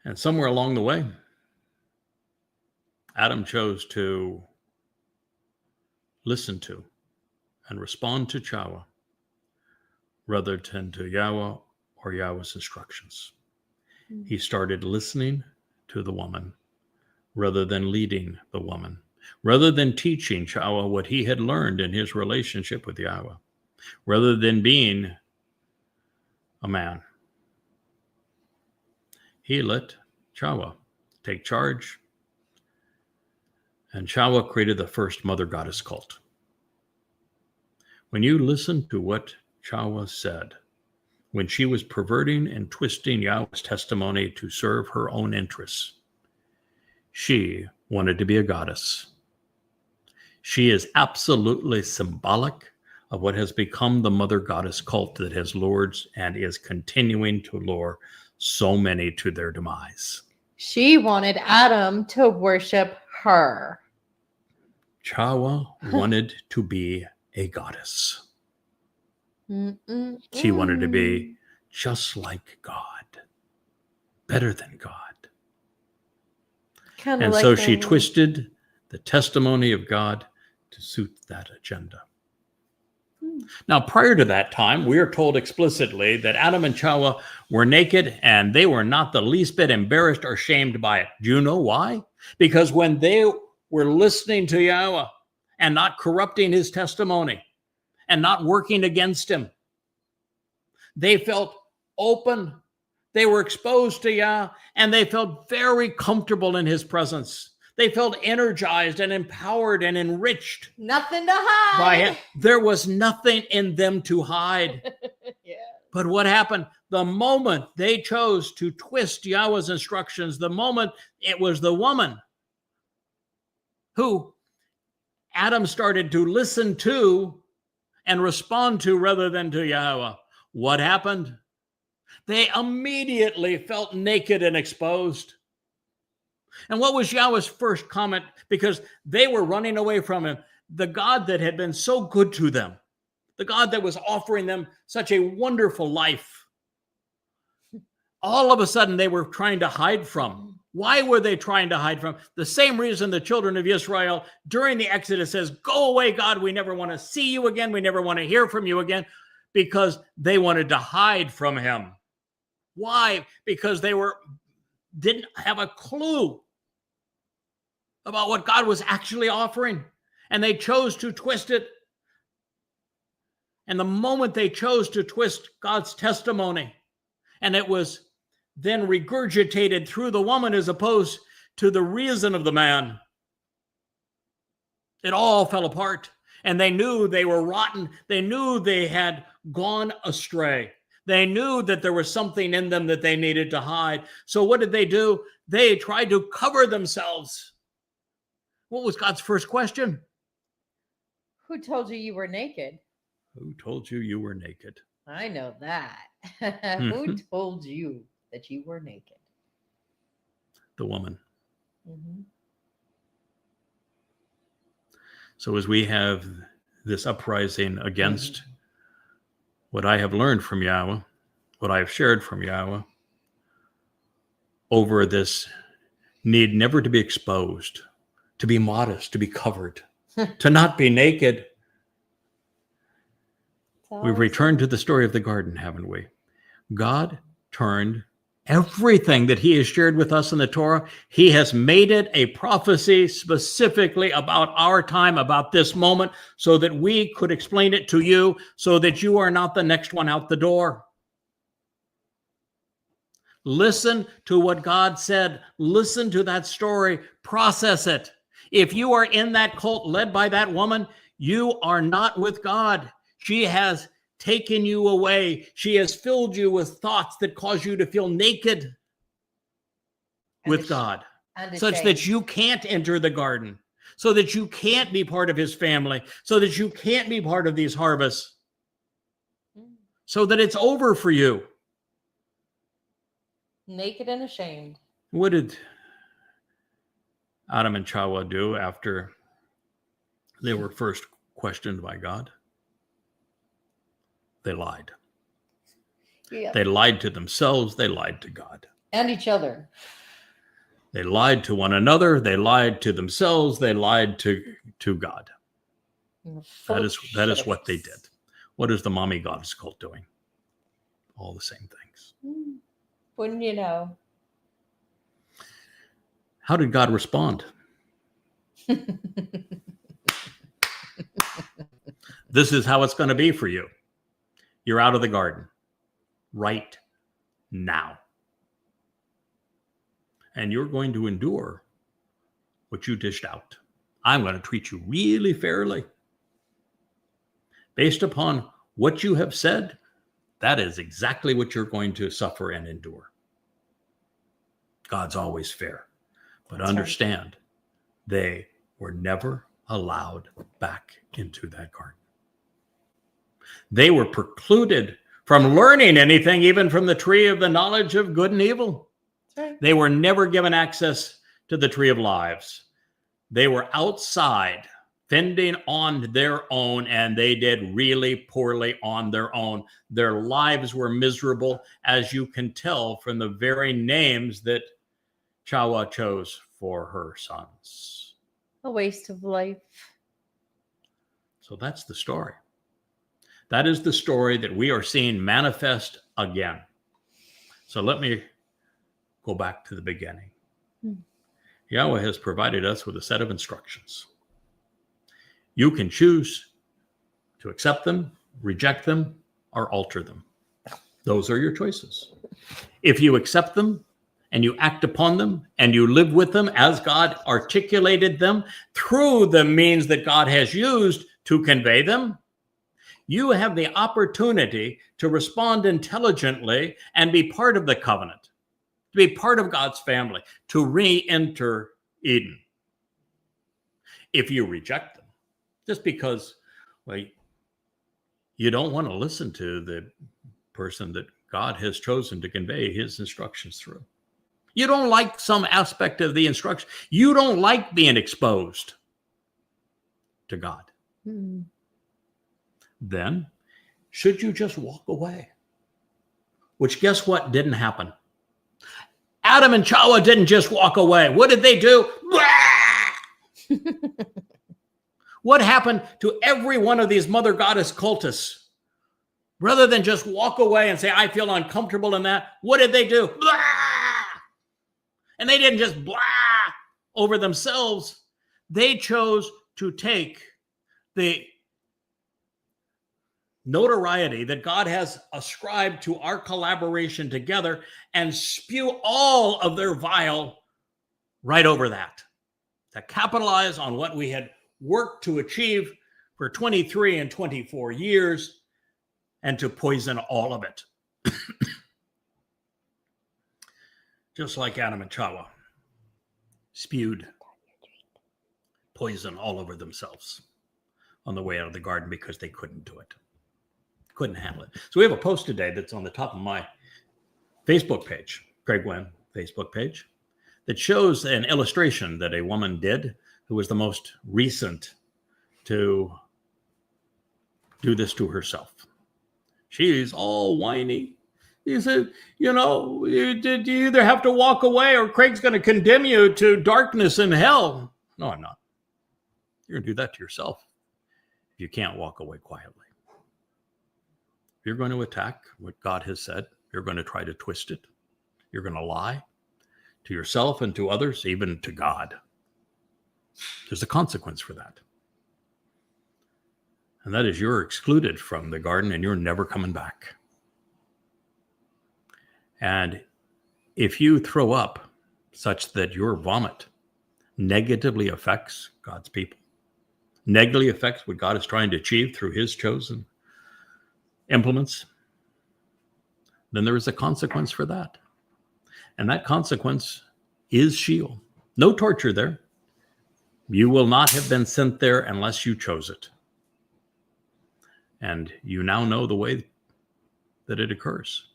And somewhere along the way, Adam chose to listen to and respond to Chawa rather than to Yahweh or Yahweh's instructions. He started listening to the woman rather than leading the woman, rather than teaching Chawa what he had learned in his relationship with Yahweh, rather than being a man. He let Chawa take charge, and Chawa created the first mother goddess cult. When you listen to what Chawa said, when she was perverting and twisting Yahweh's testimony to serve her own interests, she wanted to be a goddess. She is absolutely symbolic of what has become the mother goddess cult that has lured and is continuing to lure so many to their demise. She wanted Adam to worship her. Chawa wanted to be a goddess. She wanted to be just like God, better than God. Kinda And like so she them. twisted the testimony of God to suit that agenda. Now, prior to that time, we are told explicitly that Adam and Chawa were naked, and they were not the least bit embarrassed or shamed by it. Do you know why? Because when they were listening to Yahweh and not corrupting his testimony and not working against him, they felt open. They were exposed to Yah, and they felt very comfortable in his presence. They felt energized and empowered and enriched Nothing to hide. by him. There was nothing in them to hide. Yeah. But what happened? The moment they chose to twist Yahweh's instructions, the moment it was the woman who Adam started to listen to and respond to rather than to Yahweh, what happened? They immediately felt naked and exposed. And what was Yahweh's first comment? Because they were running away from him, the God that had been so good to them, the God that was offering them such a wonderful life. All of a sudden, they were trying to hide from. Why were they trying to hide from? The same reason the children of Israel during the Exodus says, "Go away, God, we never want to see you again. We never want to hear from you again," because they wanted to hide from him. Why? Because they didn't have a clue about what God was actually offering, and they chose to twist it. And the moment they chose to twist God's testimony, and it was then regurgitated through the woman as opposed to the reason of the man. It all fell apart, and they knew they were rotten. They knew they had gone astray. They knew that there was something in them that they needed to hide. So what did they do? They tried to cover themselves. What was God's first question? Who told you you were naked? Who told you you were naked? I know that. Who told you that you were naked? The woman. Mm-hmm. So as we have this uprising against what I have learned from Yahweh, what I have shared from Yahweh, over this need never to be exposed, to be modest, to be covered, to not be naked. We've returned to the story of the garden, haven't we? God turned everything that he has shared with us in the Torah. He has made it a prophecy specifically about our time, about this moment, so that we could explain it to you, so that you are not the next one out the door. Listen to what God said. Listen to that story. Process it. If you are in that cult led by that woman, you are not with God. She has taken you away. She has filled you with thoughts that cause you to feel naked with God, such that you can't enter the garden, so that you can't be part of his family, so that you can't be part of these harvests, so that it's over for you. Naked and ashamed. What did Adam and Chawah do after they were first questioned by God? They lied. Yeah. They lied to themselves. They lied to God. And each other. They lied to one another. They lied to themselves. They lied to God. That is what they did. What is the mommy goddess cult doing? All the same things. Wouldn't you know? How did God respond? This is how it's going to be for you. You're out of the garden right now. And you're going to endure what you dished out. I'm going to treat you really fairly. Based upon what you have said, that is exactly what you're going to suffer and endure. God's always fair. But understand, they were never allowed back into that garden. They were precluded from learning anything, even from the tree of the knowledge of good and evil. Right. They were never given access to the tree of lives. They were outside, fending on their own, and they did really poorly on their own. Their lives were miserable, as you can tell from the very names that Chawah chose for her sons. A waste of life. So that's the story. That is the story that we are seeing manifest again. So let me go back to the beginning. Yahweh has provided us with a set of instructions. You can choose to accept them, reject them, or alter them. Those are your choices. If you accept them and you act upon them and you live with them as God articulated them through the means that God has used to convey them, you have the opportunity to respond intelligently and be part of the covenant, to be part of God's family, to re-enter Eden. If you reject them, just because, well, you don't want to listen to the person that God has chosen to convey his instructions through. You don't like some aspect of the instruction. You don't like being exposed to God. Then, should you just walk away? Which, guess what, didn't happen. Adam and Chawah didn't just walk away. What did they do? What happened to every one of these mother goddess cultists? Rather than just walk away and say, I feel uncomfortable in that, what did they do? Blah! And they didn't just blah over themselves. They chose to take the notoriety that God has ascribed to our collaboration together and spew all of their vile right over that, to capitalize on what we had worked to achieve for 23 and 24 years and to poison all of it. Just like Adam and Chava spewed poison all over themselves on the way out of the garden because they couldn't do it, couldn't handle it. So we have a post today that's on the top of my Facebook page, Craig Wynn Facebook page, that shows an illustration that a woman did who was the most recent to do this to herself. She's all whiny. He said, you either have to walk away or Craig's going to condemn you to darkness and hell. No, I'm not. You're going to do that to yourself if you can't walk away quietly. You're going to attack what God has said. You're going to try to twist it. You're going to lie to yourself and to others, even to God. There's a consequence for that. And that is you're excluded from the garden and you're never coming back. And if you throw up such that your vomit negatively affects God's people, negatively affects what God is trying to achieve through his chosen implements, then there is a consequence for that. And that consequence is Sheol. No torture there. You will not have been sent there unless you chose it. And you now know the way that it occurs.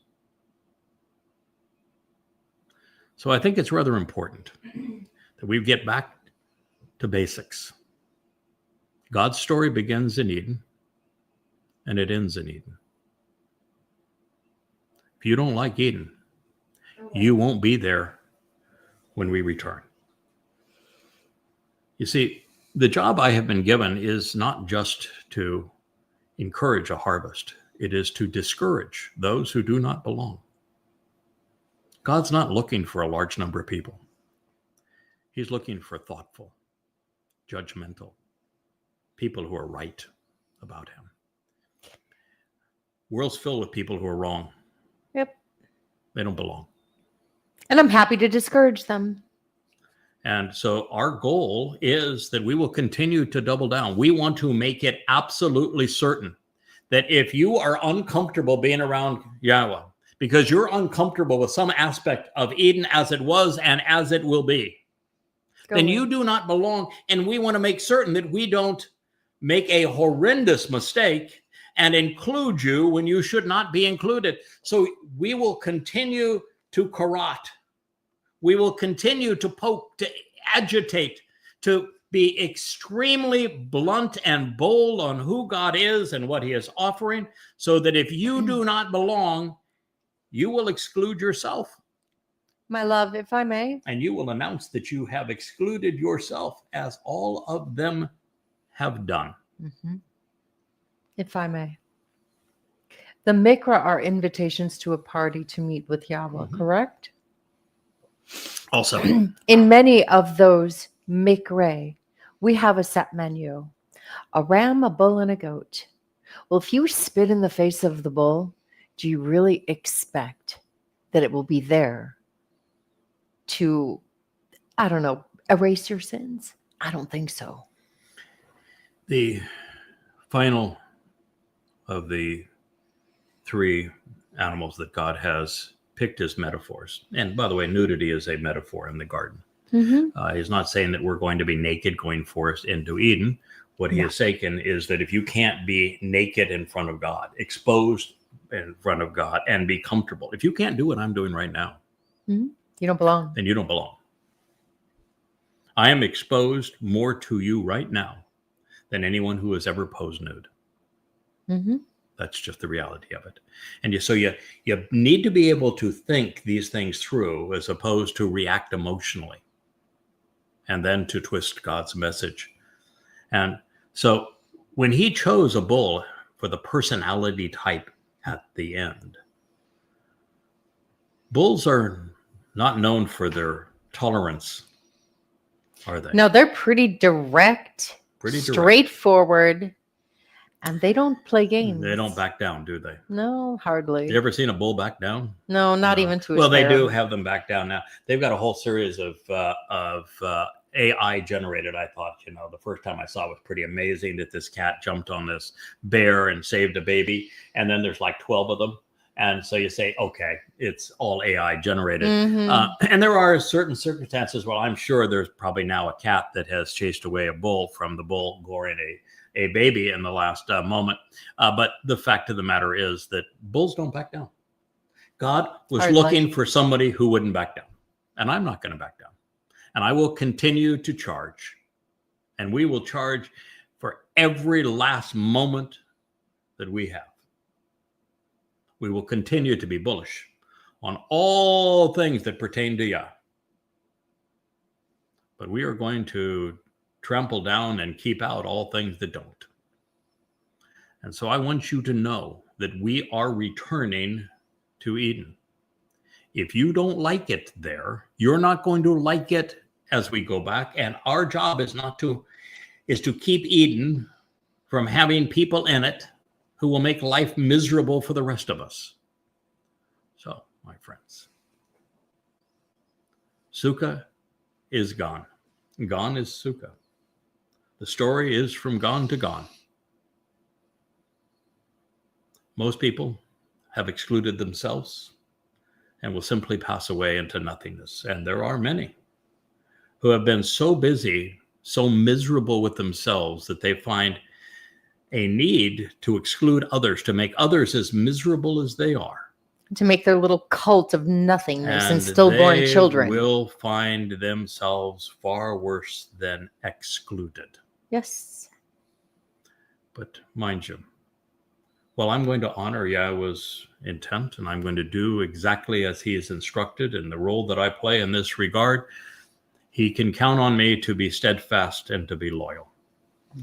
So I think it's rather important that we get back to basics. God's story begins in Eden and it ends in Eden. If you don't like Eden, you won't be there when we return. You see, the job I have been given is not just to encourage a harvest. It is to discourage those who do not belong. God's not looking for a large number of people. He's looking for thoughtful, judgmental people who are right about him. The world's filled with people who are wrong. Yep. They don't belong. And I'm happy to discourage them. And so our goal is that we will continue to double down. We want to make it absolutely certain that if you are uncomfortable being around Yahweh, because you're uncomfortable with some aspect of Eden as it was and as it will be, then you do not belong. And we want to make certain that we don't make a horrendous mistake and include you when you should not be included. So we will continue to correct. We will continue to poke, to agitate, to be extremely blunt and bold on who God is and what he is offering, so that if you do not belong, you will exclude yourself. My love, if I may. And you will announce that you have excluded yourself as all of them have done. Mm-hmm. If I may. The Mikra are invitations to a party to meet with Yahweh, correct? Also, in many of those Mikre, we have a set menu. A ram, a bull, and a goat. Well, if you spit in the face of the bull, do you really expect that it will be there to, erase your sins? I don't think so. The final of the three animals that God has picked as metaphors, and by the way, nudity is a metaphor in the garden. Mm-hmm. He's not saying that we're going to be naked going forth into Eden. What he is saying is that if you can't be naked in front of God, exposed in front of God, and be comfortable, if you can't do what I'm doing right now, you don't belong. Then you don't belong. I am exposed more to you right now than anyone who has ever posed nude. Mm-hmm. That's just the reality of it. And so you need to be able to think these things through as opposed to react emotionally and then to twist God's message. And so when he chose a bull for the personality type at the end, bulls are not known for their tolerance, are they? No, they're pretty direct, straightforward. And they don't play games. They don't back down, do they? No, hardly. You ever seen a bull back down? No, not No. even to a Well, they do sparrow. have them back down now. They've got a whole series of AI generated. I thought, the first time I saw it was pretty amazing that this cat jumped on this bear and saved a baby. And then there's like 12 of them. And so you say, okay, it's all AI generated. And there are certain circumstances. Well, I'm sure there's probably now a cat that has chased away a bull from the bull goring a baby in the last moment. But the fact of the matter is that bulls don't back down. God was Hardly. looking for somebody who wouldn't back down. And I'm not going to back down. And I will continue to charge. And we will charge for every last moment that we have. We will continue to be bullish on all things that pertain to Yah. But we are going to trample down and keep out all things that don't. And so I want you to know that we are returning to Eden. If you don't like it there, you're not going to like it as we go back. And our job is to keep Eden from having people in it who will make life miserable for the rest of us. So, my friends, Sukah is gone. Gone is Sukah. The story is from gone to gone. Most people have excluded themselves and will simply pass away into nothingness. And there are many who have been so busy, so miserable with themselves that they find a need to exclude others, to make others as miserable as they are. To make their little cult of nothingness and stillborn children. They will find themselves far worse than excluded. Yes. But mind you, while I'm going to honor Yahweh's intent, and I'm going to do exactly as he is instructed in the role that I play in this regard, he can count on me to be steadfast and to be loyal,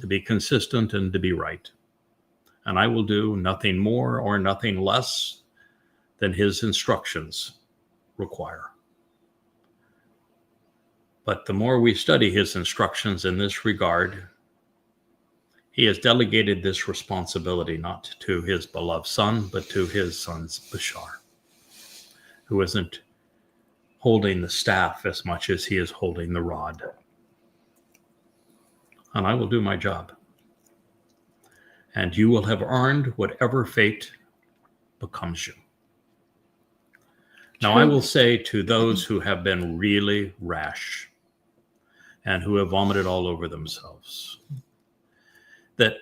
to be consistent and to be right. And I will do nothing more or nothing less than his instructions require. But the more we study his instructions in this regard, he has delegated this responsibility not to his beloved son, but to his son's Bashar, who isn't holding the staff as much as he is holding the rod. And I will do my job. And you will have earned whatever fate becomes you. Now, I will say to those who have been really rash and who have vomited all over themselves, that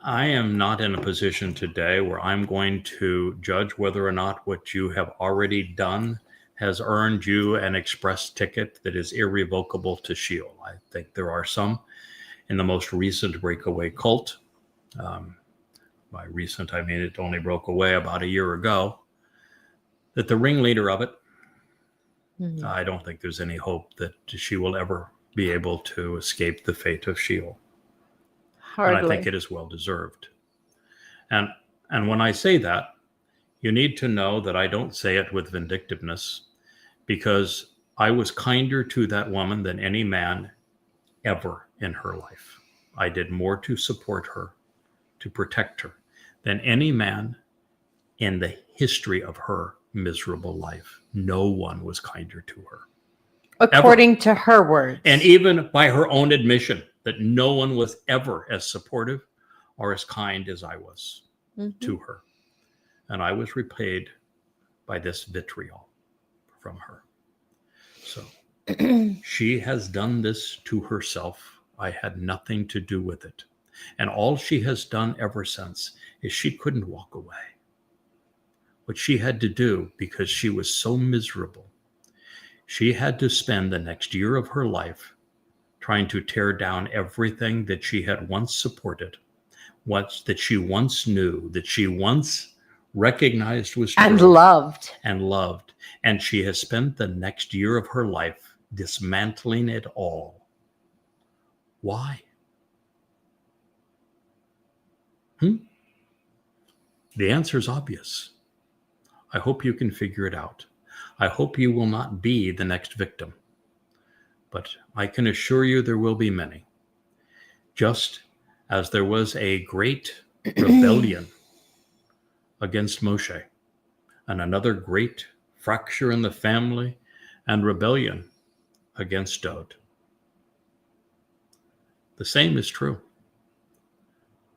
I am not in a position today where I'm going to judge whether or not what you have already done has earned you an express ticket that is irrevocable to Sheol. I think there are some in the most recent breakaway cult. By recent, I mean it only broke away about a year ago. That the ringleader of it, I don't think there's any hope that she will ever be able to escape the fate of Sheol. Hardly. And I think it is well deserved. And when I say that, you need to know that I don't say it with vindictiveness, because I was kinder to that woman than any man ever in her life. I did more to support her, to protect her, than any man in the history of her miserable life. No one was kinder to her. According to her words. And even by her own admission, that no one was ever as supportive or as kind as I was to her. And I was repaid by this vitriol from her. So she has done this to herself. I had nothing to do with it. And all she has done ever since is she couldn't walk away. What she had to do, because she was so miserable, she had to spend the next year of her life trying to tear down everything that she had once supported, that she once knew, that she once recognized was true. And loved. And she has spent the next year of her life dismantling it all. Why? The answer is obvious. I hope you can figure it out. I hope you will not be the next victim. But I can assure you there will be many. Just as there was a great rebellion against Moshe, and another great fracture in the family and rebellion against Dod. The same is true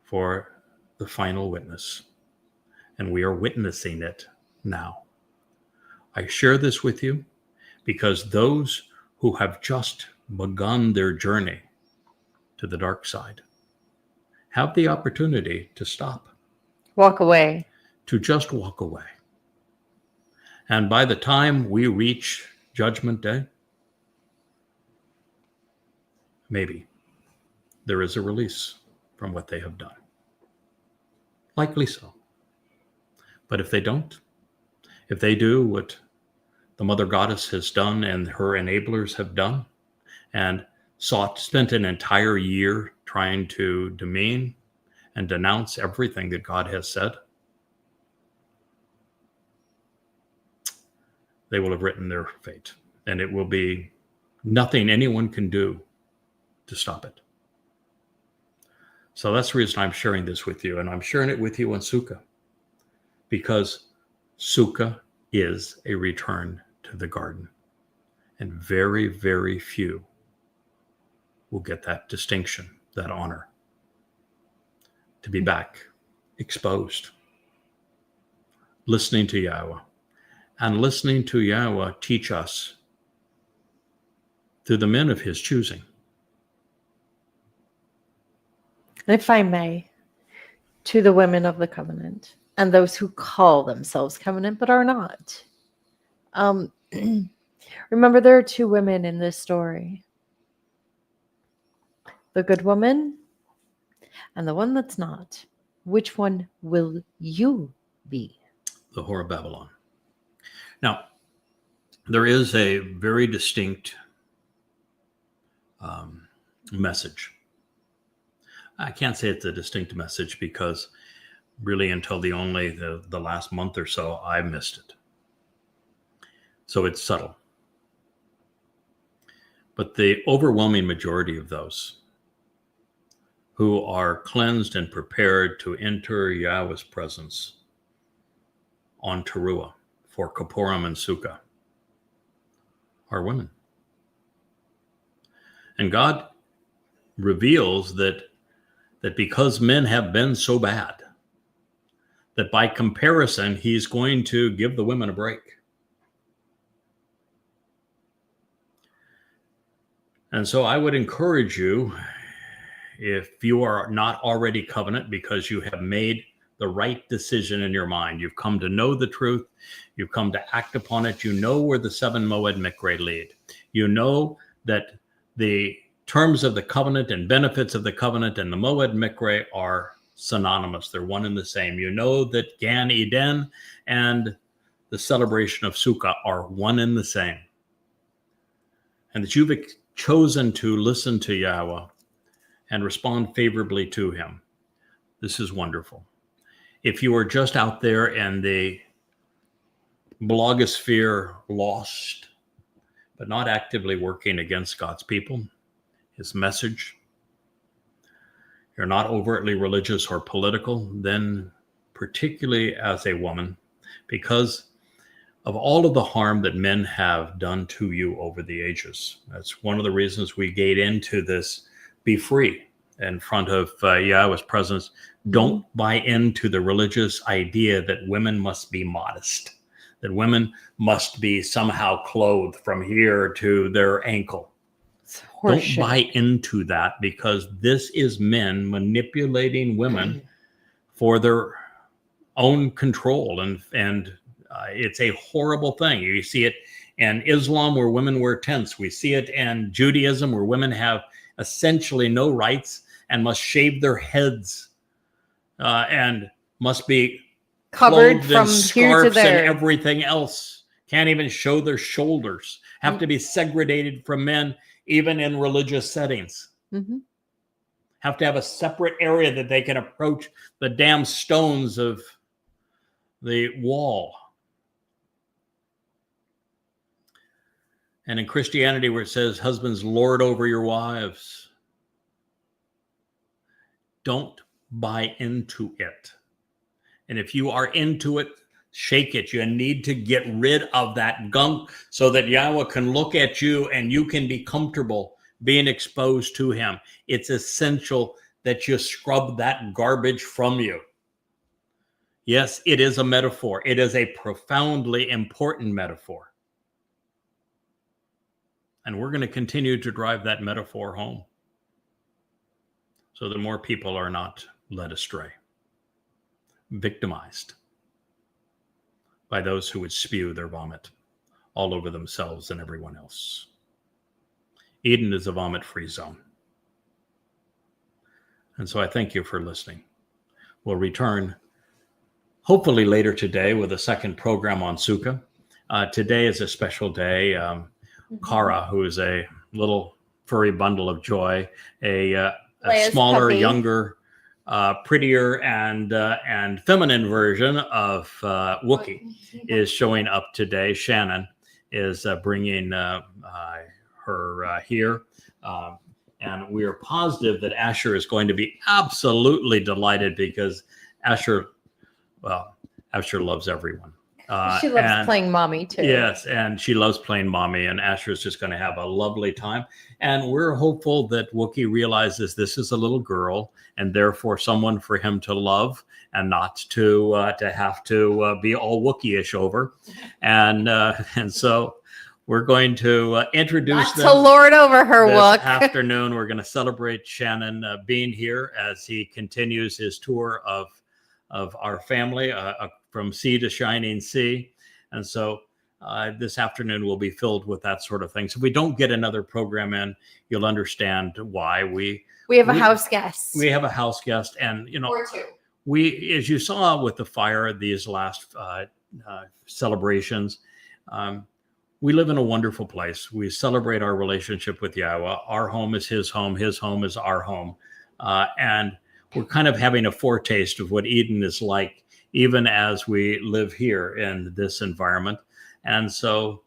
for the final witness, and we are witnessing it now. I share this with you because those who have just begun their journey to the dark side have the opportunity to stop, Walk away. to just walk away. And by the time we reach Judgment Day, maybe there is a release from what they have done. Likely so. But if they don't, if they do what the Mother Goddess has done and her enablers have done, and spent an entire year trying to demean and denounce everything that God has said, they will have written their fate, and it will be nothing anyone can do to stop it. So that's the reason I'm sharing this with you, and I'm sharing it with you on Sukah, because Sukah is a return to the garden, and very, very few will get that distinction, that honor, to be back exposed, listening to Yahweh, and listening to Yahweh teach us through the men of his choosing. If I may, to the women of the covenant and those who call themselves covenant but are not. Remember, there are two women in this story. The good woman and the one that's not. Which one will you be? The whore of Babylon. Now, there is a very distinct message. I can't say it's a distinct message because really until the last month or so, I missed it. So it's subtle. But the overwhelming majority of those who are cleansed and prepared to enter Yahweh's presence on Teruah for Kippurim and Sukah are women. And God reveals that because men have been so bad, that by comparison, he's going to give the women a break. And so I would encourage you, if you are not already covenant because you have made the right decision in your mind, you've come to know the truth, you've come to act upon it, you know where the 7 Moed Mikre lead. You know that the terms of the covenant and benefits of the covenant and the Moed Mikre are synonymous. They're one and the same. You know that Gan Eden and the celebration of Sukah are one and the same. And that you've chosen to listen to Yahweh and respond favorably to him. This is wonderful. If you are just out there in the blogosphere lost, but not actively working against God's people, his message, you're not overtly religious or political, then particularly as a woman, because of all of the harm that men have done to you over the ages. That's one of the reasons we get into this, be free in front of Yahweh's presence. Don't buy into the religious idea that women must be modest, that women must be somehow clothed from here to their ankle. Don't buy into that, because this is men manipulating women for their own control. And it's a horrible thing. You see it in Islam where women wear tents. We see it in Judaism where women have essentially no rights and must shave their heads and must be covered from here to there and everything else. Can't even show their shoulders. Have to be segregated from men, even in religious settings. Have to have a separate area that they can approach the damn stones of the wall. And in Christianity, where it says, husbands, lord over your wives, don't buy into it. And if you are into it, shake it. You need to get rid of that gunk so that Yahweh can look at you and you can be comfortable being exposed to him. It's essential that you scrub that garbage from you. Yes, it is a metaphor. It is a profoundly important metaphor. And we're going to continue to drive that metaphor home so that more people are not led astray, victimized by those who would spew their vomit all over themselves and everyone else. Eden is a vomit-free zone. And so I thank you for listening. We'll return hopefully later today with a second program on Sukah. Today is a special day. Kara, who is a little furry bundle of joy, a smaller, puppy. Younger, prettier and feminine version of Wookie is showing up today. Shannon is bringing her here. And we are positive that Asher is going to be absolutely delighted because Asher loves everyone. She loves playing mommy too. Yes, and she loves playing mommy, and Asher's just going to have a lovely time. And we're hopeful that Wookie realizes this is a little girl, and therefore someone for him to love and not to have to be all Wookie-ish over. And so we're going to introduce them. To lord over her, this Wook. afternoon. We're going to celebrate Shannon being here as he continues his tour of our family from sea to shining sea. And so this afternoon will be filled with that sort of thing. So if we don't get another program in, you'll understand why. We have a house guest. We have a house guest. And, or two. We, as you saw with the fire, these last celebrations, we live in a wonderful place. We celebrate our relationship with Yahweh. Our home is his home is our home. And we're kind of having a foretaste of what Eden is like, even as we live here in this environment. And so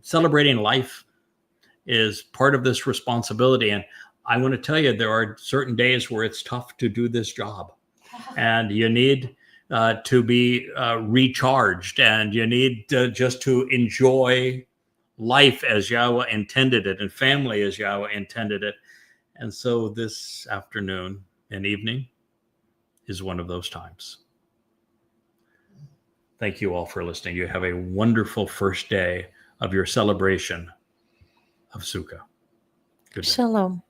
celebrating life is part of this responsibility. And I want to tell you, there are certain days where it's tough to do this job. And you need to be recharged, and you need just to enjoy life as Yahweh intended it and family as Yahweh intended it. And so this afternoon and evening is one of those times. Thank you all for listening. You have a wonderful first day of your celebration of Sukah. Good night. Shalom.